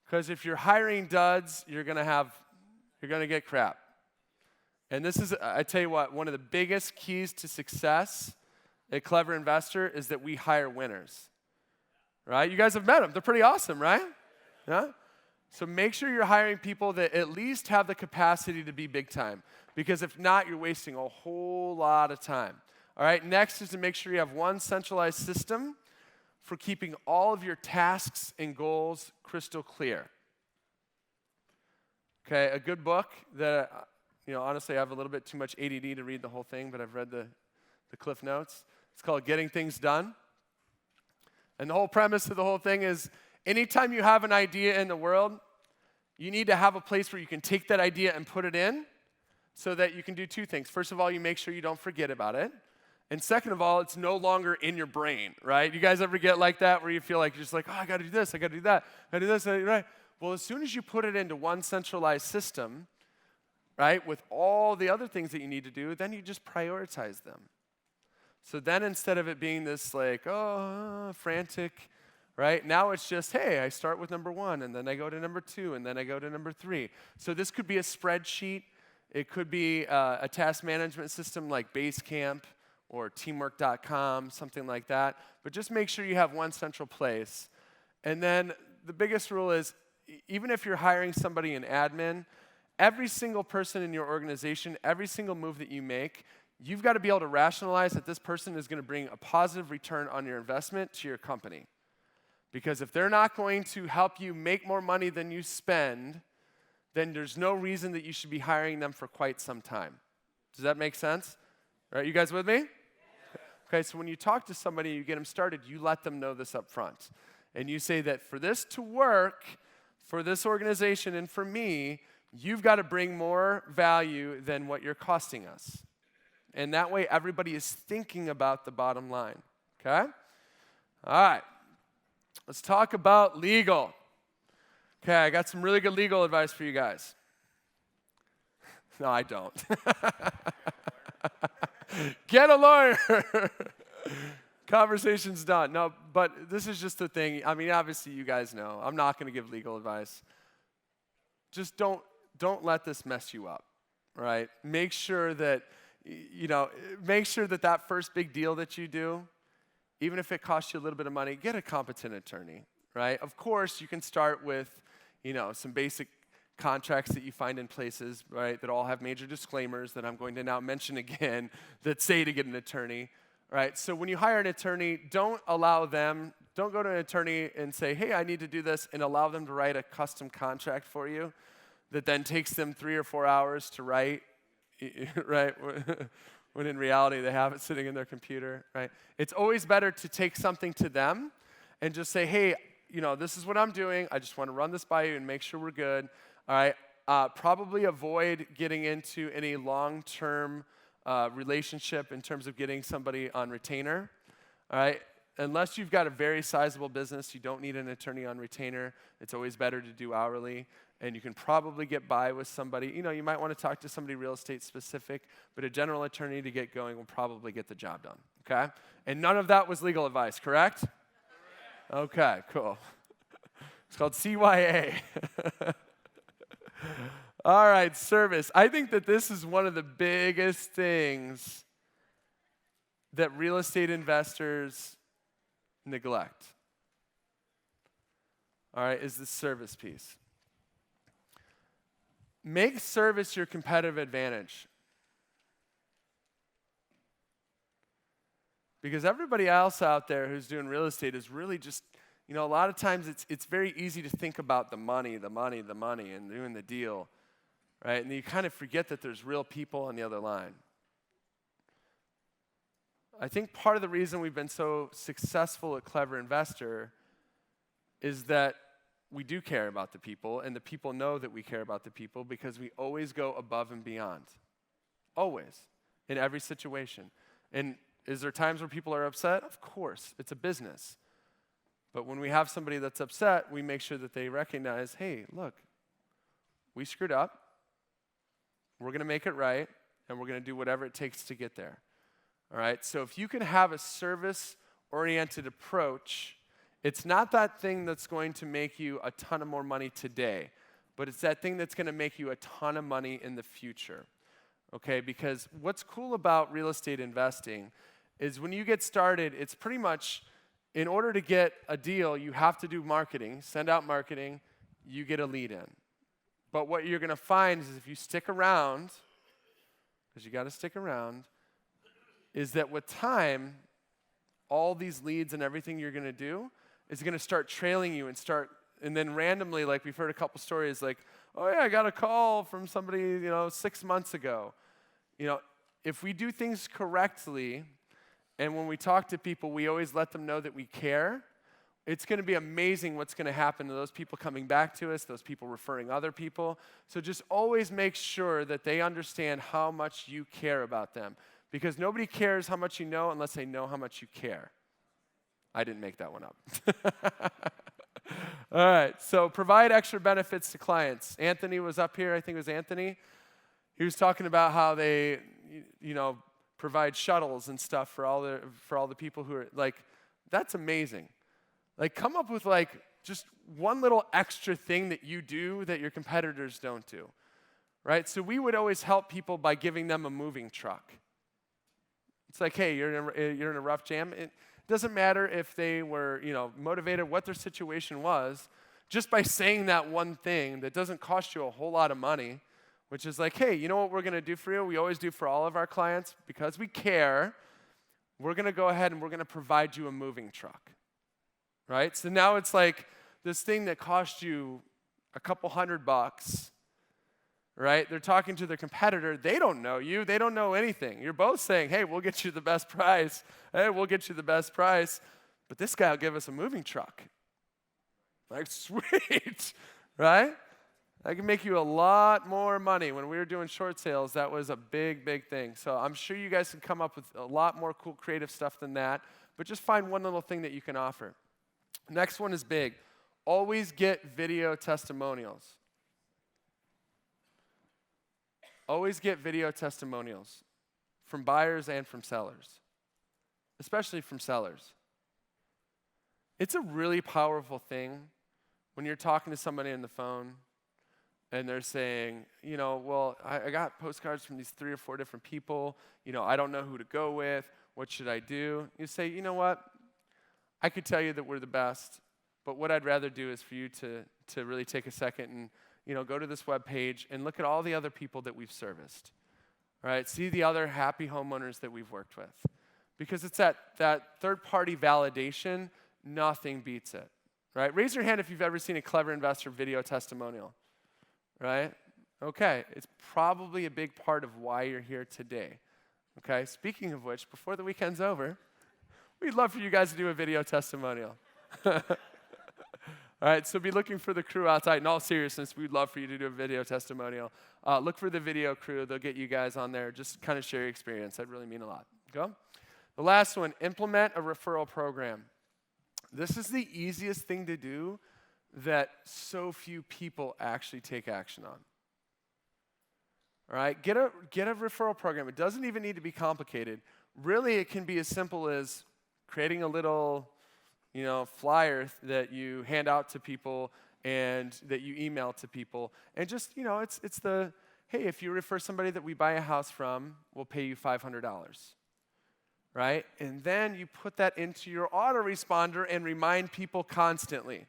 Because if you're hiring duds, you're going to get crap. And this is, I tell you what, one of the biggest keys to success at Clever Investor is that we hire winners. Right? You guys have met them. They're pretty awesome, right? Yeah? So make sure you're hiring people that at least have the capacity to be big time. Because if not, you're wasting a whole lot of time. All right, next is to make sure you have one centralized system for keeping all of your tasks and goals crystal clear. Okay, a good book that, honestly, I have a little bit too much ADD to read the whole thing, but I've read the Cliff Notes. It's called Getting Things Done. And the whole premise of the whole thing is anytime you have an idea in the world, you need to have a place where you can take that idea and put it in so that you can do 2 things. First of all, you make sure you don't forget about it. And second of all, it's no longer in your brain, right? You guys ever get like that where you feel like you're just like, oh, I got to do this, I got to do that, I got to do this, right? Well, as soon as you put it into one centralized system, right, with all the other things that you need to do, then you just prioritize them. So then instead of it being this like, oh, frantic, right, now it's just, hey, I start with number 1, and then I go to number 2, and then I go to number 3. So this could be a spreadsheet. It could be a task management system like Basecamp or teamwork.com, something like that. But just make sure you have one central place. And then the biggest rule is, even if you're hiring somebody in admin, every single person in your organization, every single move that you make, you've got to be able to rationalize that this person is going to bring a positive return on your investment to your company. Because if they're not going to help you make more money than you spend, then there's no reason that you should be hiring them for quite some time. Does that make sense? All right, you guys with me? Okay, so when you talk to somebody, you get them started, you let them know this up front. And you say that for this to work, for this organization and for me, you've got to bring more value than what you're costing us. And that way, everybody is thinking about the bottom line, okay? All right, let's talk about legal. Okay, I got some really good legal advice for you guys. No, I don't. Get a lawyer. Conversation's done. No, but this is just the thing. I mean, obviously, you guys know. I'm not going to give legal advice. Just don't let this mess you up, right? Make sure that, that first big deal that you do, even if it costs you a little bit of money, get a competent attorney, right? Of course, you can start with, some basic contracts that you find in places, right, that all have major disclaimers that I'm going to now mention again that say to get an attorney, right? So when you hire an attorney, don't go to an attorney and say, hey, I need to do this, and allow them to write a custom contract for you that then takes them 3 or 4 hours to write, right? When in reality, they have it sitting in their computer, right? It's always better to take something to them and just say, hey, this is what I'm doing. I just want to run this by you and make sure we're good. All right, probably avoid getting into any long-term relationship in terms of getting somebody on retainer. All right, unless you've got a very sizable business, you don't need an attorney on retainer. It's always better to do hourly, and you can probably get by with somebody. You might want to talk to somebody real estate specific, but a general attorney to get going will probably get the job done, okay? And none of that was legal advice, correct? Okay, cool. It's called CYA. All right, service. I think that this is one of the biggest things that real estate investors neglect. All right, is the service piece. Make service your competitive advantage. Because everybody else out there who's doing real estate is really just, a lot of times it's very easy to think about the money, and doing the deal, right? And you kind of forget that there's real people on the other line. I think part of the reason we've been so successful at Clever Investor is that we do care about the people, and the people know that we care about the people because we always go above and beyond. Always, in every situation. And is there times where people are upset? Of course, it's a business. But when we have somebody that's upset, we make sure that they recognize, hey, look, we screwed up. We're going to make it right, and we're going to do whatever it takes to get there. All right? So if you can have a service-oriented approach, it's not that thing that's going to make you a ton of more money today, but it's that thing that's going to make you a ton of money in the future. Okay? Because what's cool about real estate investing is when you get started, it's pretty much, in order to get a deal, you have to do marketing, send out marketing, you get a lead in. But what you're going to find is if you stick around, because you got to stick around, is that with time, all these leads and everything you're going to do is going to start trailing you and then randomly, like we've heard a couple stories, like, oh yeah, I got a call from somebody, 6 months ago. If we do things correctly, and when we talk to people, we always let them know that we care, it's going to be amazing what's going to happen to those people coming back to us, those people referring other people. So just always make sure that they understand how much you care about them. Because nobody cares how much you know unless they know how much you care. I didn't make that one up. All right, so provide extra benefits to clients. Anthony was up here, I think it was Anthony. He was talking about how they, provide shuttles and stuff for all the people who are, like, that's amazing. Like, come up with, like, just one little extra thing that you do that your competitors don't do, right? So we would always help people by giving them a moving truck. It's like, hey, you're in a rough jam. It doesn't matter if they were, motivated, what their situation was. Just by saying that one thing that doesn't cost you a whole lot of money, which is like, hey, you know what we're going to do for you? We always do for all of our clients. Because we care, we're going to go ahead and we're going to provide you a moving truck, right? So now it's like this thing that cost you a couple $100, right? They're talking to their competitor. They don't know you. They don't know anything. You're both saying, hey, we'll get you the best price. Hey, we'll get you the best price. But this guy will give us a moving truck. Like, sweet, right? I can make you a lot more money. When we were doing short sales, that was a big, big thing. So I'm sure you guys can come up with a lot more cool creative stuff than that. But just find one little thing that you can offer. Next one is big. Always get video testimonials. Always get video testimonials from buyers and from sellers, especially from sellers. It's a really powerful thing when you're talking to somebody on the phone and they're saying, well, I got postcards from these 3 or 4 different people. I don't know who to go with. What should I do? You say, you know what? I could tell you that we're the best, but what I'd rather do is for you to really take a second and go to this web page and look at all the other people that we've serviced, right? See the other happy homeowners that we've worked with. Because it's that third-party validation, nothing beats it, right? Raise your hand if you've ever seen a Clever Investor video testimonial, right? Okay, it's probably a big part of why you're here today, okay? Speaking of which, before the weekend's over, we'd love for you guys to do a video testimonial. All right, so be looking for the crew outside. In all seriousness, we'd love for you to do a video testimonial. Look for the video crew. They'll get you guys on there. Just kind of share your experience. That'd really mean a lot. Go. The last one, implement a referral program. This is the easiest thing to do that so few people actually take action on. All right, get a referral program. It doesn't even need to be complicated. Really, it can be as simple as creating a little flyer that you hand out to people and that you email to people. And just, it's the, hey, if you refer somebody that we buy a house from, we'll pay you $500, right? And then you put that into your autoresponder and remind people constantly.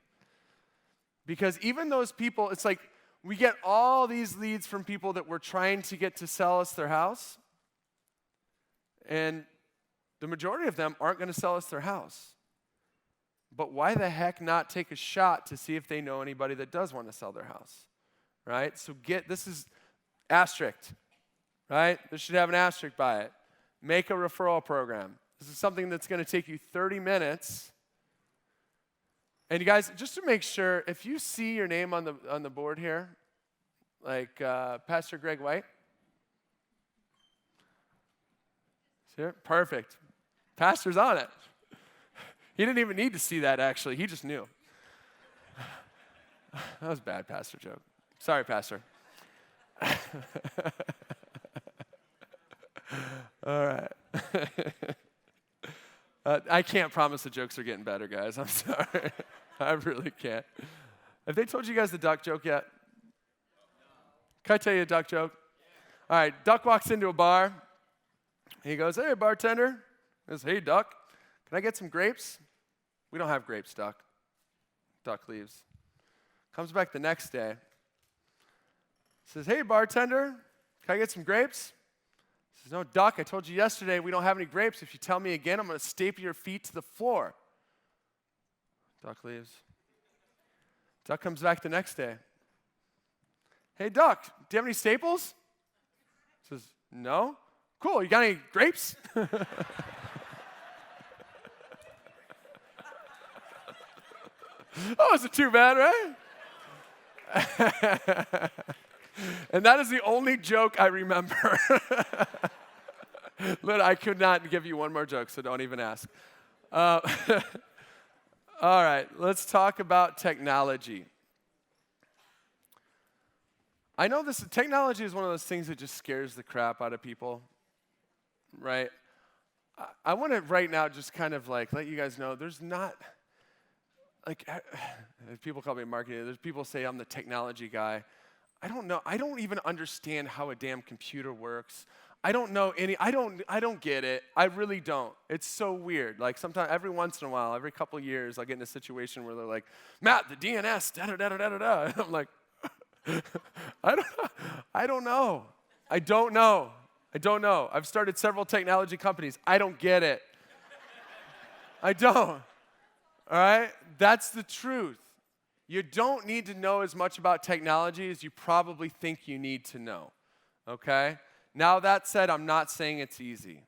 Because even those people, it's like we get all these leads from people that we're trying to get to sell us their house, and the majority of them aren't going to sell us their house. But why the heck not take a shot to see if they know anybody that does want to sell their house, right? So this is asterisk, right? This should have an asterisk by it. Make a referral program. This is something that's going to take you 30 minutes. And you guys, just to make sure, if you see your name on the board here, like Pastor Greg White. See it? Perfect. Pastor's on it. He didn't even need to see that, actually. He just knew. That was a bad pastor joke. Sorry, Pastor. All right. I can't promise the jokes are getting better, guys. I'm sorry. I really can't. Have they told you guys the duck joke yet? Can I tell you a duck joke? All right, duck walks into a bar. He goes, hey, bartender. He goes, hey, duck, can I get some grapes? We don't have grapes, duck. Duck leaves. Comes back the next day. Says, hey, bartender, can I get some grapes? He says, no, duck, I told you yesterday we don't have any grapes. If you tell me again, I'm going to staple your feet to the floor. Duck leaves. Duck comes back the next day. Hey, duck, do you have any staples? He says, no. Cool, you got any grapes? Oh, isn't too bad, right? And that is the only joke I remember. I could not give you one more joke, so don't even ask. All right, let's talk about technology. I know technology is one of those things that just scares the crap out of people, right? I want to right now just kind of like let you guys know there's not, like, people call me marketing. There's people say I'm the technology guy. I don't know. I don't even understand how a damn computer works. I don't know I don't get it. I really don't. It's so weird. Like sometimes, every once in a while, every couple of years, I'll get in a situation where they're like, Matt, the DNS, da-da-da-da-da-da. And I'm like, I don't know. I don't know. I've started several technology companies. I don't get it. I don't. All right? That's the truth. You don't need to know as much about technology as you probably think you need to know. Okay? Now that said, I'm not saying it's easy.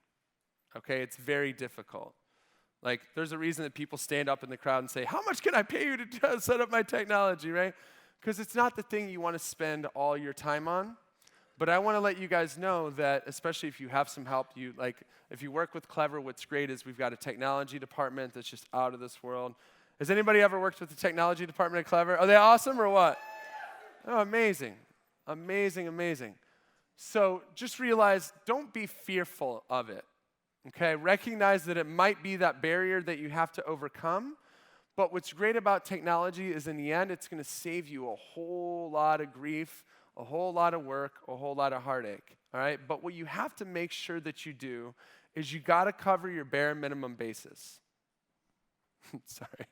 Okay? It's very difficult. Like, there's a reason that people stand up in the crowd and say, how much can I pay you to set up my technology, right? Because it's not the thing you want to spend all your time on. But I want to let you guys know that, especially if you have some help, if you work with Clever, what's great is we've got a technology department that's just out of this world. Has anybody ever worked with the technology department at Clever? Are they awesome or what? Oh, amazing. Amazing, amazing. So just realize, don't be fearful of it, okay? Recognize that it might be that barrier that you have to overcome. But what's great about technology is in the end, it's going to save you a whole lot of grief, a whole lot of work, a whole lot of heartache, all right? But what you have to make sure that you do is you got to cover your bare minimum basis. Sorry,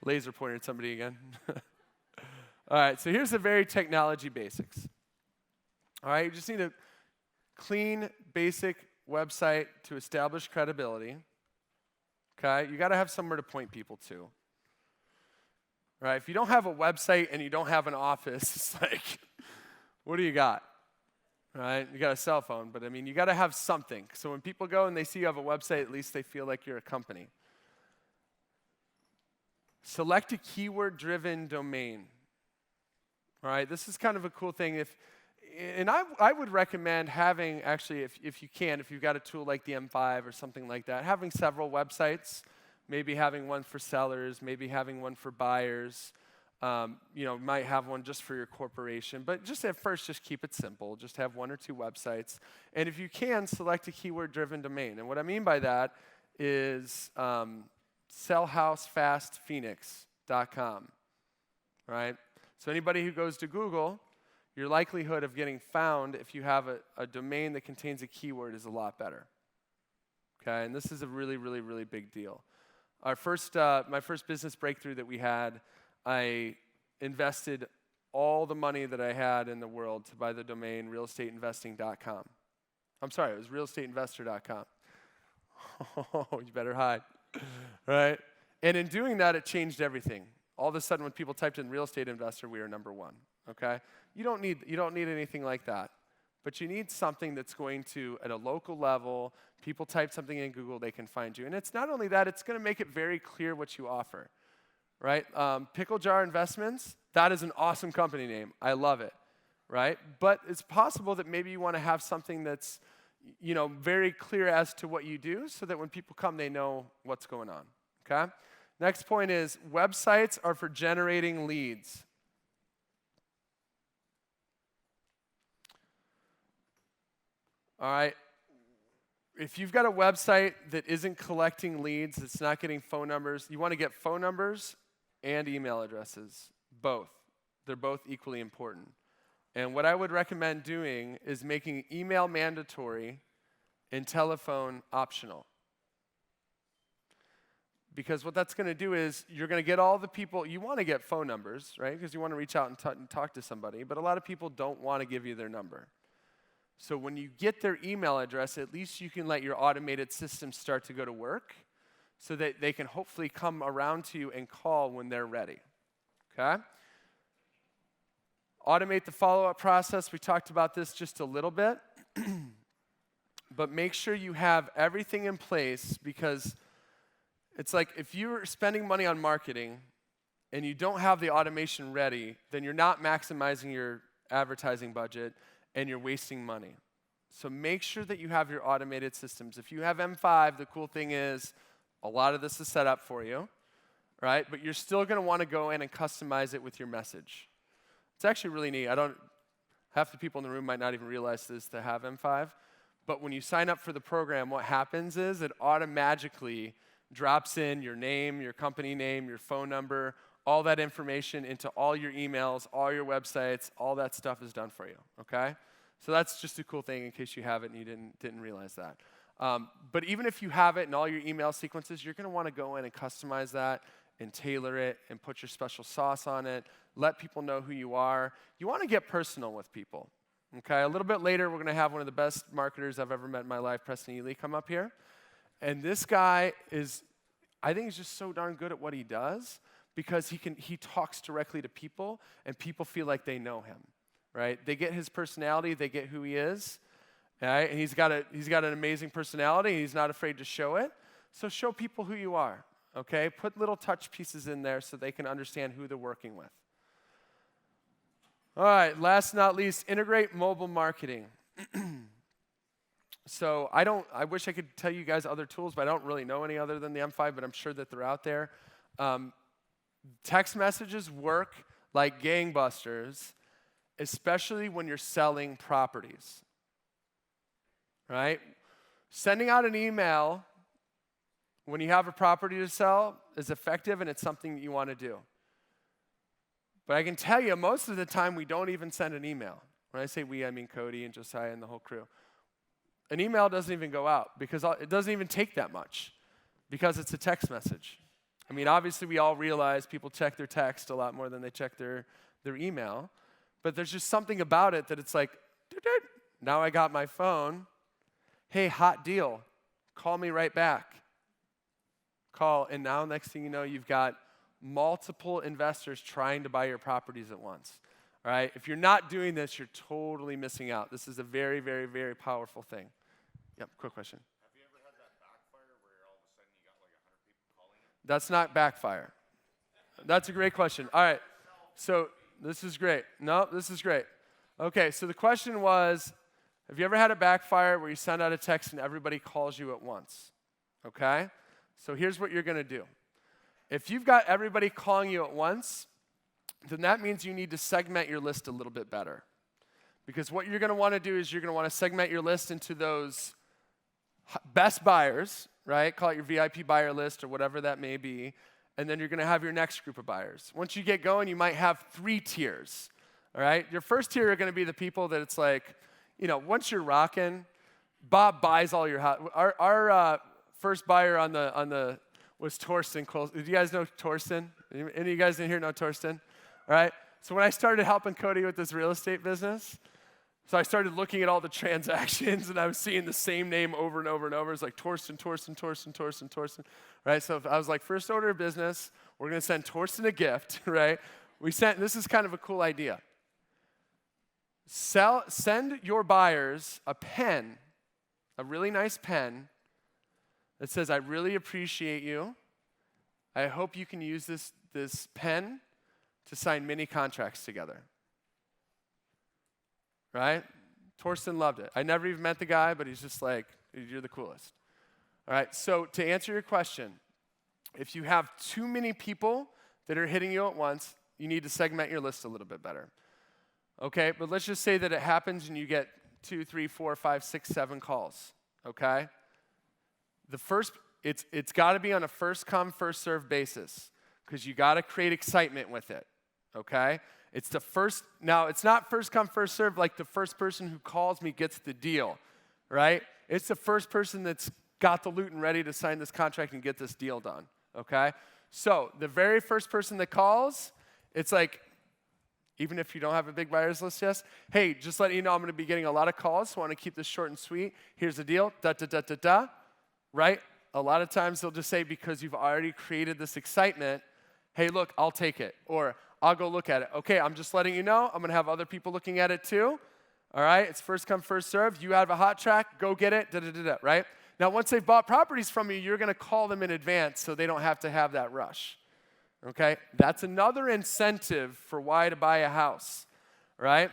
laser pointer at somebody again. All right, so here's the very technology basics. All right, you just need a clean, basic website to establish credibility. Okay, you got to have somewhere to point people to. Right? If you don't have a website and you don't have an office, it's like, what do you got? Right? You got a cell phone, but I mean, you got to have something. So when people go and they see you have a website, at least they feel like you're a company. Select a keyword-driven domain. All right? This is kind of a cool thing. I would recommend having, actually, if you can, if you've got a tool like the M5 or something like that, having several websites. Maybe having one for sellers, maybe having one for buyers. Might have one just for your corporation. But just at first, just keep it simple. Just have one or two websites. And if you can, select a keyword-driven domain. And what I mean by that is sellhousefastphoenix.com. Right? So anybody who goes to Google, your likelihood of getting found if you have a domain that contains a keyword is a lot better. Okay? And this is a really, really, really big deal. My first business breakthrough that we had, I invested all the money that I had in the world to buy the domain realestateinvesting.com. I'm sorry, it was realestateinvestor.com. Oh, you better hide, right? And in doing that, it changed everything. All of a sudden, when people typed in real estate investor, we were number one. Okay, you don't need anything like that. But you need something that's going to, at a local level, people type something in Google, they can find you. And it's not only that, it's going to make it very clear what you offer, right? Pickle Jar Investments, that is an awesome company name. I love it, right? But it's possible that maybe you want to have something that's, very clear as to what you do so that when people come, they know what's going on, okay? Next point is websites are for generating leads. All right, if you've got a website that isn't collecting leads, it's not getting phone numbers, you want to get phone numbers and email addresses, both. They're both equally important. And what I would recommend doing is making email mandatory and telephone optional. Because what that's going to do is you're going to get all the people, you want to get phone numbers, right? Because you want to reach out and talk to somebody, but a lot of people don't want to give you their number. So when you get their email address, at least you can let your automated system start to go to work so that they can hopefully come around to you and call when they're ready, okay? Automate the follow-up process. We talked about this just a little bit. But make sure you have everything in place because it's like if you're spending money on marketing and you don't have the automation ready, then you're not maximizing your advertising budget and you're wasting money. So make sure that you have your automated systems. If you have M5, the cool thing is a lot of this is set up for you, right? But you're still going to want to go in and customize it with your message. It's actually really neat. Half the people in the room might not even realize this to have M5. But when you sign up for the program, what happens is it automatically drops in your name, your company name, your phone number, all that information into all your emails, all your websites, all that stuff is done for you, okay? So that's just a cool thing in case you have it and you didn't realize that. But even if you have it in all your email sequences, you're going to want to go in and customize that and tailor it and put your special sauce on it, let people know who you are. You want to get personal with people, okay? A little bit later, we're going to have one of the best marketers I've ever met in my life, Preston Ely, come up here. And this guy I think he's just so darn good at what he does because he talks directly to people and people feel like they know him, right? They get his personality, they get who he is, right? And he's got an amazing personality, he's not afraid to show it. So show people who you are, okay? Put little touch pieces in there so they can understand who they're working with. All right, last but not least, integrate mobile marketing. So I wish I could tell you guys other tools, but I don't really know any other than the M5, but I'm sure that they're out there. Text messages work like gangbusters, especially when you're selling properties, right? Sending out an email when you have a property to sell is effective and it's something that you want to do. But I can tell you, most of the time we don't even send an email. When I say we, I mean Cody and Josiah and the whole crew. An email doesn't even go out because it doesn't even take that much because it's a text message. I mean, obviously we all realize people check their text a lot more than they check their email, but there's just something about it that it's like, now I got my phone. Hey, hot deal. Call me right back. Call, and now next thing you know, you've got multiple investors trying to buy your properties at once. All right? If you're not doing this, you're totally missing out. This is a very, very, very powerful thing. Yep, quick question. Have you ever had that backfire where all of a sudden you got like 100 people calling you? That's not backfire. That's a great question. All right, so this is great. No, this is great. Okay, so the question was, have you ever had a backfire where you send out a text and everybody calls you at once? Okay? So here's what you're going to do. If you've got everybody calling you at once, then that means you need to segment your list a little bit better. Because what you're going to want to do is you're going to want to segment your list into those best buyers, right? Call it your VIP buyer list or whatever that may be. And then you're going to have your next group of buyers. Once you get going, you might have 3 tiers, all right? Your first tier are going to be the people that it's like, you know, once you're rocking, Bob buys all your house. Our first buyer on the was Torsten. Did you guys know Torsten? Any of you guys in here know Torsten? All right? So when I started helping Cody with this real estate business, so I started looking at all the transactions, and I was seeing the same name over and over and over. It's like Torsten. Right? So I was like, first order of business, we're going to send Torsten a gift, right? This is kind of a cool idea. Send your buyers a pen, a really nice pen, that says, I really appreciate you. I hope you can use this pen to sign mini contracts together. Right? Torsten loved it. I never even met the guy, but he's just like, you're the coolest. All right, so to answer your question, if you have too many people that are hitting you at once, you need to segment your list a little bit better. Okay, but let's just say that it happens and you get 2, 3, 4, 5, 6, 7 calls, okay? It's got to be on a first come, first served basis because you got to create excitement with it, okay? Now it's not first come, first served like the first person who calls me gets the deal, right? It's the first person that's got the loot and ready to sign this contract and get this deal done, okay? So the very first person that calls, it's like, even if you don't have a big buyers list yet, hey, just letting you know I'm going to be getting a lot of calls, so I want to keep this short and sweet. Here's the deal, da-da-da-da-da, right? A lot of times they'll just say, because you've already created this excitement, hey, look, I'll take it, or I'll go look at it. Okay, I'm just letting you know, I'm going to have other people looking at it too, all right? It's first come, first served. You have a hot track, go get it, da-da-da-da, right? Now, once they've bought properties from you, you're going to call them in advance so they don't have to have that rush. Okay? That's another incentive for why to buy a house, right?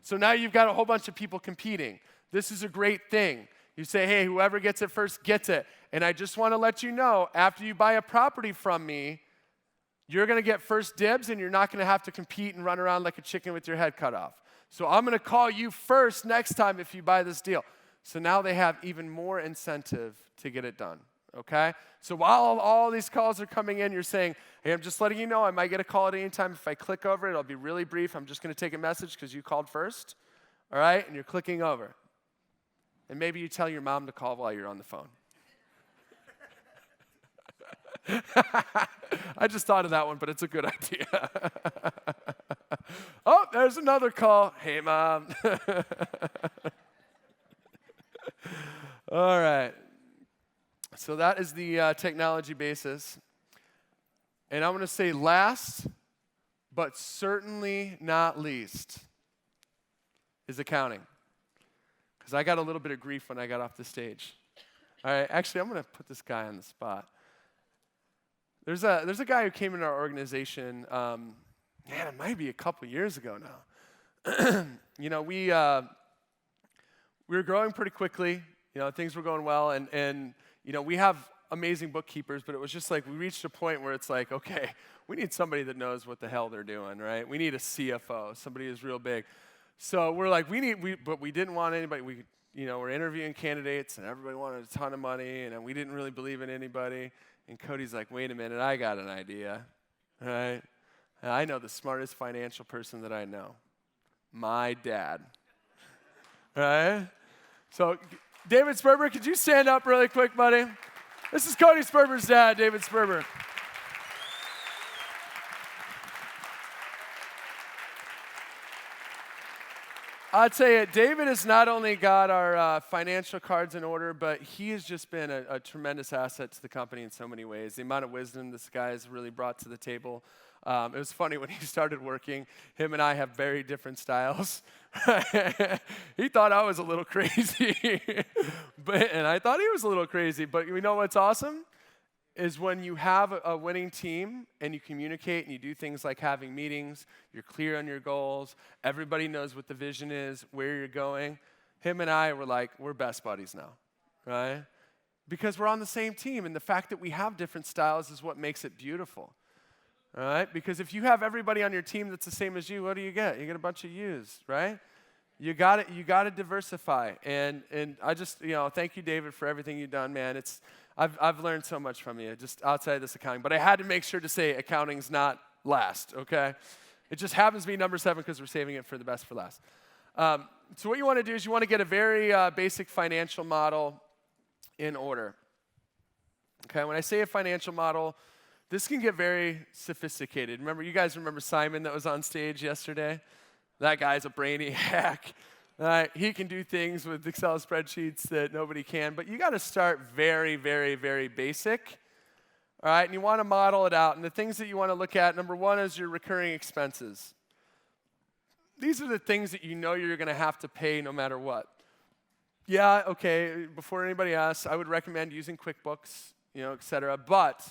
So now you've got a whole bunch of people competing. This is a great thing. You say, hey, whoever gets it first gets it. And I just want to let you know, after you buy a property from me, you're going to get first dibs, and you're not going to have to compete and run around like a chicken with your head cut off. So I'm going to call you first next time if you buy this deal. So now they have even more incentive to get it done, okay? So while all these calls are coming in, you're saying, hey, I'm just letting you know I might get a call at any time. If I click over it, it'll be really brief. I'm just going to take a message because you called first, all right? And you're clicking over. And maybe you tell your mom to call while you're on the phone. I just thought of that one, but it's a good idea. Oh, there's another call. Hey, Mom. All right. So that is the technology basis. And I'm going to say last, but certainly not least, is accounting. Because I got a little bit of grief when I got off the stage. All right, actually, I'm going to put this guy on the spot. There's a guy who came into our organization, man, it might be a couple years ago now. You know, we were growing pretty quickly. You know, things were going well, and you know, we have amazing bookkeepers, but it was just like we reached a point where it's like, okay, we need somebody that knows what the hell they're doing, right? We need a CFO, somebody who's real big. So we're like, but we didn't want anybody. We're interviewing candidates, and everybody wanted a ton of money, and we didn't really believe in anybody. And Cody's like, wait a minute, I got an idea, right? And I know the smartest financial person that I know, my dad, right? So, David Sperber, could you stand up really quick, buddy? This is Cody Sperber's dad, David Sperber. I'll tell you, David has not only got our financial cards in order, but he has just been a tremendous asset to the company in so many ways. The amount of wisdom this guy has really brought to the table. It was funny when he started working, him and I have very different styles. He thought I was a little crazy, and I thought he was a little crazy. But you know what's awesome? Is when you have a winning team and you communicate and you do things like having meetings, you're clear on your goals, everybody knows what the vision is, where you're going. Him and I were like, we're best buddies now, right? Because we're on the same team, and the fact that we have different styles is what makes it beautiful, all right? Because if you have everybody on your team that's the same as you, what do? You get a bunch of yous, right? You got to diversify, and I just, thank you, David, for everything you've done, man. I've learned so much from you, just outside of this accounting. But I had to make sure to say accounting's not last, okay? It just happens to be number 7 because we're saving it for the best for last. So what you want to do is you want to get a very basic financial model in order. Okay, when I say a financial model, this can get very sophisticated. You guys remember Simon that was on stage yesterday? That guy's a brainiac. He can do things with Excel spreadsheets that nobody can, but you got to start very, very, very basic, all right? And you want to model it out. And the things that you want to look at, number 1 is your recurring expenses. These are the things that you know you're going to have to pay no matter what. Yeah, okay, before anybody asks, I would recommend using QuickBooks, et cetera. But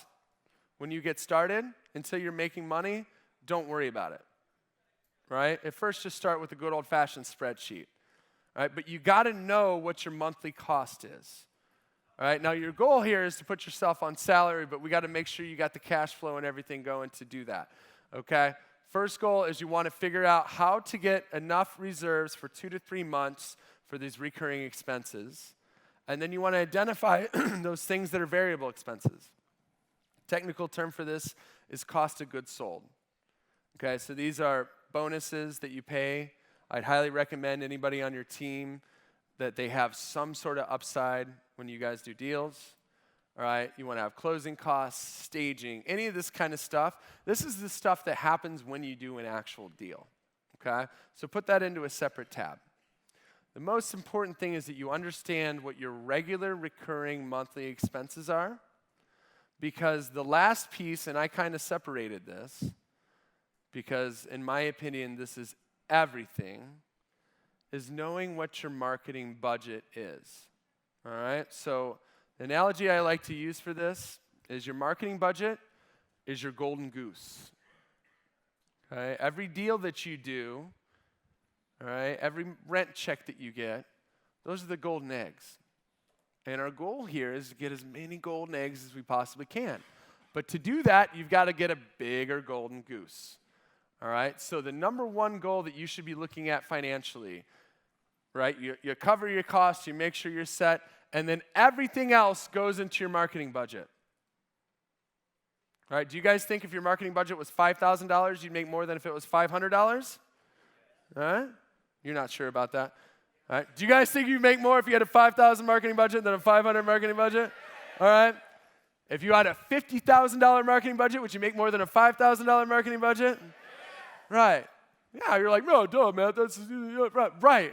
when you get started, until you're making money, don't worry about it, right? At first, just start with a good old-fashioned spreadsheet. All right, but you got to know what your monthly cost is. All right, now your goal here is to put yourself on salary, but we got to make sure you got the cash flow and everything going to do that. Okay, first goal is you want to figure out how to get enough reserves for 2 to 3 months for these recurring expenses, and then you want to identify those things that are variable expenses. Technical term for this is cost of goods sold. Okay, so these are bonuses that you pay. I'd highly recommend anybody on your team that they have some sort of upside when you guys do deals. All right, you want to have closing costs, staging, any of this kind of stuff. This is the stuff that happens when you do an actual deal. Okay, so put that into a separate tab. The most important thing is that you understand what your regular recurring monthly expenses are, because the last piece, and I kind of separated this, because in my opinion, this is everything, is knowing what your marketing budget is. All right? So the analogy I like to use for this is your marketing budget is your golden goose. Okay? Every deal that you do, all right, every rent check that you get, Those are the golden eggs. And our goal here is to get as many golden eggs as we possibly can. But to do that, you've got to get a bigger golden goose. All right? So the number one goal that you should be looking at financially, right? You cover your costs, you make sure you're set, and then everything else goes into your marketing budget. Right? Do you guys think if your marketing budget was $5,000, you'd make more than if it was $500? Right? You're not sure about that. All right? Do you guys think you'd make more if you had a $5,000 marketing budget than a $500 marketing budget? All right? If you had a $50,000 marketing budget, would you make more than a $5,000 marketing budget? Right. Yeah, you're like, no, duh, man. That's right.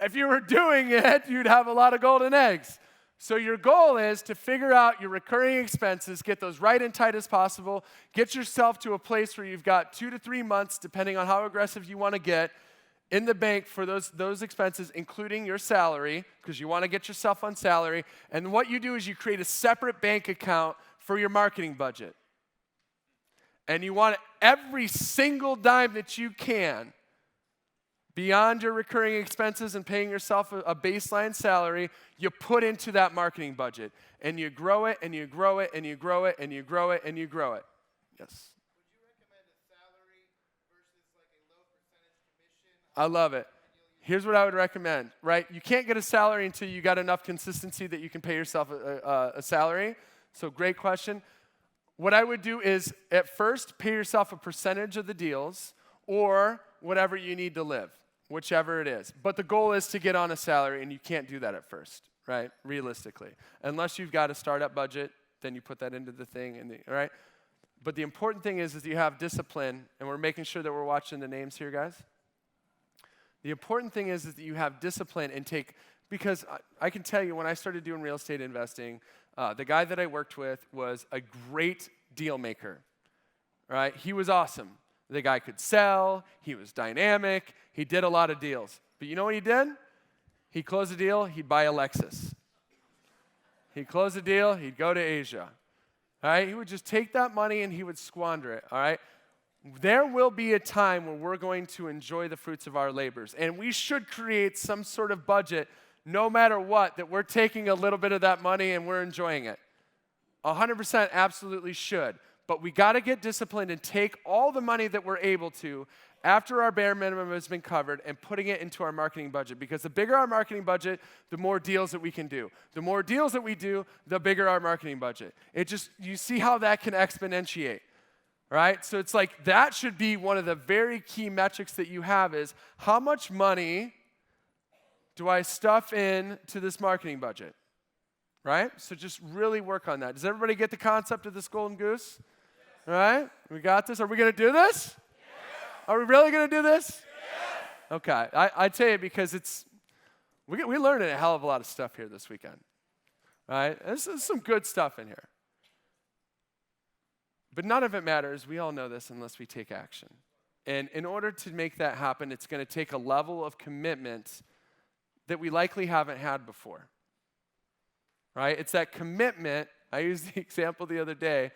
If you were doing it, you'd have a lot of golden eggs. So your goal is to figure out your recurring expenses, get those right and tight as possible, get yourself to a place where you've got 2 to 3 months, depending on how aggressive you want to get, in the bank for those expenses, including your salary, because you want to get yourself on salary. And what you do is you create a separate bank account for your marketing budget. And you want every single dime that you can, beyond your recurring expenses and paying yourself a baseline salary, you put into that marketing budget. And you grow it, and you grow it, and you grow it, and you grow it, and you grow it. Yes? Would you recommend a salary versus like a low percentage commission? I love it. Here's what I would recommend, right? You can't get a salary until you got enough consistency that you can pay yourself a salary. So great question. What I would do is, at first, pay yourself a percentage of the deals or whatever you need to live, whichever it is. But the goal is to get on a salary, and you can't do that at first, right, realistically. Unless you've got a startup budget, then you put that into the thing, right? But the important thing is you have discipline, and we're making sure that we're watching the names here, guys. The important thing is that you have discipline and because I can tell you when I started doing real estate investing, the guy that I worked with was a great deal maker, right? He was awesome. The guy could sell. He was dynamic. He did a lot of deals. But you know what he did? He'd close a deal. He'd buy a Lexus. He'd close a deal. He'd go to Asia. All right? He would just take that money and he would squander it. All right? There will be a time where we're going to enjoy the fruits of our labors. And we should create some sort of budget, no matter what, that we're taking a little bit of that money and we're enjoying it. 100% absolutely should. But we got to get disciplined and take all the money that we're able to after our bare minimum has been covered and putting it into our marketing budget. Because the bigger our marketing budget, the more deals that we can do. The more deals that we do, the bigger our marketing budget. You see how that can exponentiate, right? So it's like that should be one of the very key metrics that you have is how much money do I stuff in to this marketing budget, right? So just really work on that. Does everybody get the concept of this golden goose? All right, we got this. Are we going to do this? Yes. Are we really going to do this? Yes. Okay, I tell you because we learned a hell of a lot of stuff here this weekend, right? There's some good stuff in here. But none of it matters, we all know this, unless we take action. And in order to make that happen, it's going to take a level of commitment that we likely haven't had before, right? It's that commitment. I used the example the other day.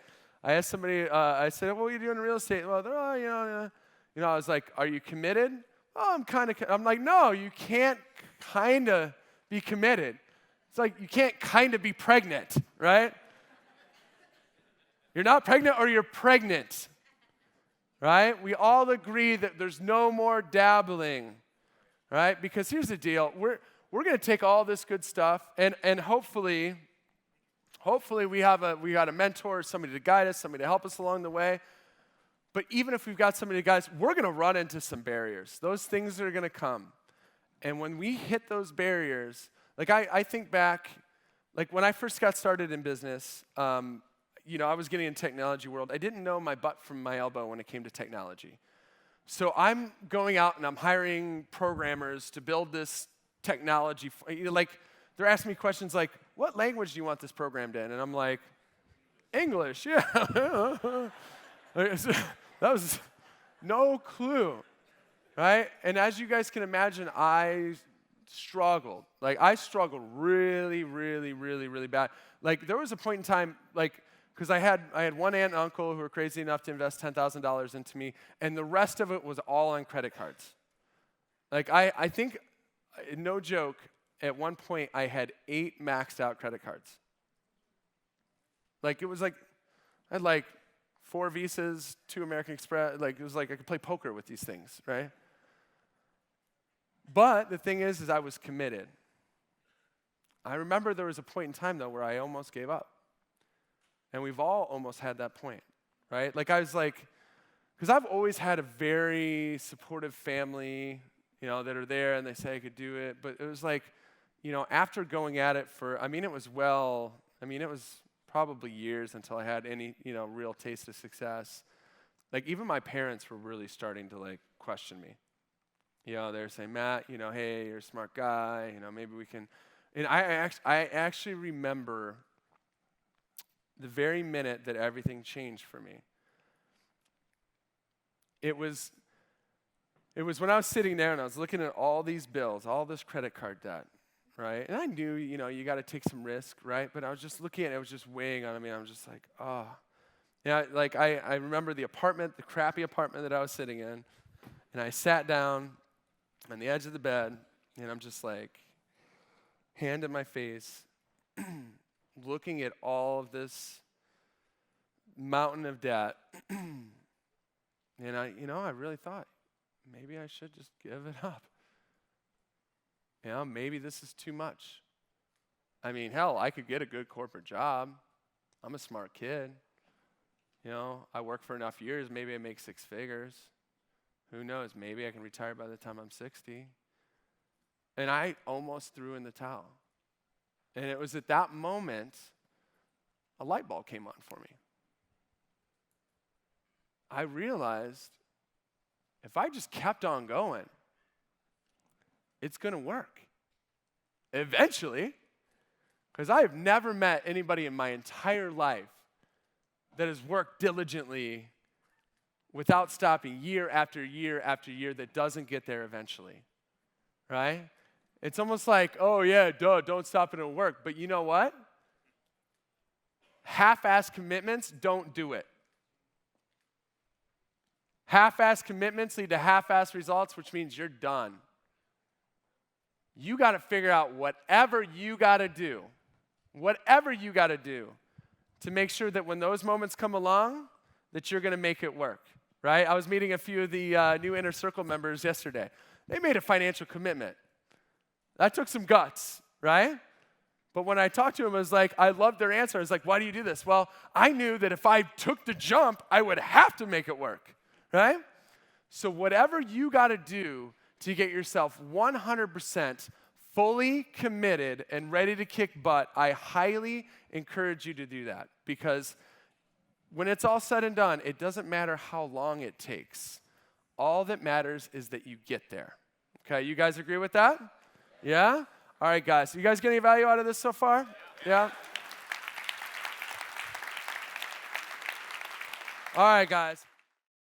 I asked somebody, I said, what are you doing in real estate? Well, they're, I was like, are you committed? Oh, I'm like, no, you can't kind of be committed. It's like you can't kind of be pregnant, right? You're not pregnant or you're pregnant, right? We all agree that there's no more dabbling, right? Because here's the deal. We're going to take all this good stuff and hopefully we got a mentor, somebody to guide us, somebody to help us along the way. But even if we've got somebody to guide us, we're going to run into some barriers. Those things are going to come. And when we hit those barriers, like I think back, like when I first got started in business, I was getting in the technology world. I didn't know my butt from my elbow when it came to technology. So I'm going out and I'm hiring programmers to build this technology. They're asking me questions like, what language do you want this programmed in? And I'm like, English, yeah. That was no clue, right? And as you guys can imagine, I struggled. I struggled really, really, really, really bad. There was a point in time, because I had one aunt and uncle who were crazy enough to invest $10,000 into me, and the rest of it was all on credit cards. I think no joke, at one point I had 8 maxed out credit cards. Like, it was like, I had like 4 Visas, 2 American Express. Like, it was like I could play poker with these things, right? But the thing is I was committed. I remember there was a point in time, though, where I almost gave up. And we've all almost had that point, right? Like, I was like, because I've always had a very supportive family, that are there, and they say I could do it. But it was like, after going at it for, it was probably years until I had any, real taste of success. Like, even my parents were really starting to, like, question me. They were saying, Matt, hey, you're a smart guy, maybe we can. And I actually remember the very minute that everything changed for me. It was when I was sitting there and I was looking at all these bills, all this credit card debt, right? And I knew, you got to take some risk, right? But I was just looking at it, it was just weighing on me. I was just like, oh. Yeah, like I remember the crappy apartment that I was sitting in, and I sat down on the edge of the bed, and I'm just like, hand in my face, looking at all of this mountain of debt, and I really thought, maybe I should just give it up. Maybe this is too much. Hell, I could get a good corporate job. I'm a smart kid. I work for enough years, maybe I make 6 figures. Who knows? Maybe I can retire by the time I'm 60. And I almost threw in the towel. And it was at that moment, a light bulb came on for me. I realized if I just kept on going, it's going to work. Eventually, because I have never met anybody in my entire life that has worked diligently without stopping year after year after year that doesn't get there eventually, right? It's almost like, oh yeah, duh, don't stop and it'll work. But you know what? Half-ass commitments don't do it. Half-ass commitments lead to half-ass results, which means you're done. You got to figure out whatever you got to do to make sure that when those moments come along, that you're going to make it work, right? I was meeting a few of the new Inner Circle members yesterday. They made a financial commitment. That took some guts, right? But when I talked to them, I was like, I loved their answer. I was like, why do you do this? Well, I knew that if I took the jump, I would have to make it work, right? So whatever you got to do to get yourself 100% fully committed and ready to kick butt, I highly encourage you to do that. Because when it's all said and done, it doesn't matter how long it takes. All that matters is that you get there. Okay, you guys agree with that? Yeah? All right, guys. You guys get any value out of this so far? Yeah? All right, guys.